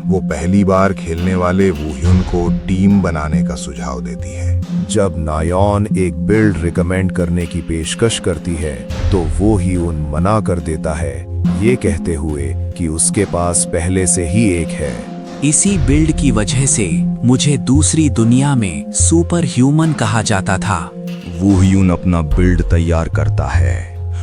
वो पहली बार खेलने वाले वू ह्यून को टीम बनाने का सुझाव देती है।
जब नायोन एक बिल्ड रिकमेंड करने की पेशकश करती है तो वो ह्यून मना कर देता है, ये कहते हुए कि उसके पास पहले से ही एक है।
इसी बिल्ड की वजह से मुझे दूसरी दुनिया में सुपर ह्यूमन कहा जाता था।
वू ह्यून अपना बिल्ड तैयार करता है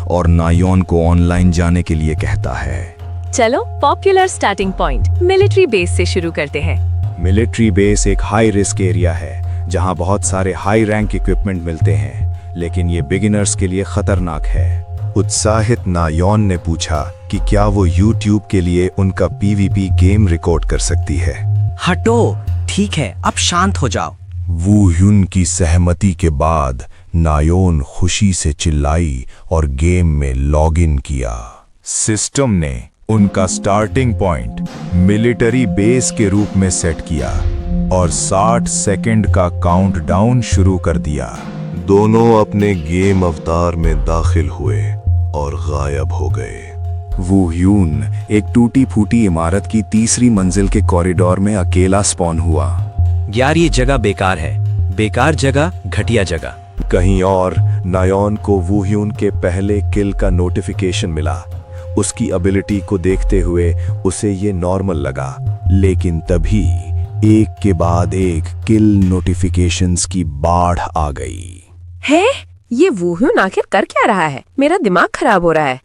और नायोन को ऑनलाइन जाने के लिए कहता है।
चलो popular starting point military base से शुरू करते हैं।
मिलिट्री बेस एक हाई रिस्क एरिया है जहां बहुत सारे हाई रैंक इक्विपमेंट मिलते हैं, लेकिन ये बिगिनर्स के लिए खतरनाक है।
उत्साहित नायोन ने पूछा कि क्या वो YouTube के लिए उनका PvP गेम रिकॉर्ड कर सकती है।
हटो, ठीक है, अब शांत हो जाओ।
वू ह्यून की सहमति के बाद नायोन खुशी से चिल्लाई और गेम में लॉगिन किया। सिस्टम ने उनका स्टार्टिंग पॉइंट मिलिट्री बेस के रूप में सेट किया और 60 सेकंड का काउंटडाउन शुरू कर दिया। दोनों अपने गेम अवतार में दाखिल हुए और गायब हो गए।
वू ह्यून एक टूटी फूटी इमारत की तीसरी मंजिल के कॉरिडोर में अकेला स्पॉन हुआ।
यार ये जगह बेकार है, बेकार जगह, घटिया जगह।
कहीं और नायोन को वू ह्यून के पहले किल का नोटिफिकेशन मिला। उसकी एबिलिटी को देखते हुए उसे ये नॉर्मल लगा, लेकिन तभी एक के बाद एक किल नोटिफिकेशंस की बाढ़ आ गई।
है ये वू ह्यून आखिर कर क्या रहा है? मेरा दिमाग खराब हो रहा है।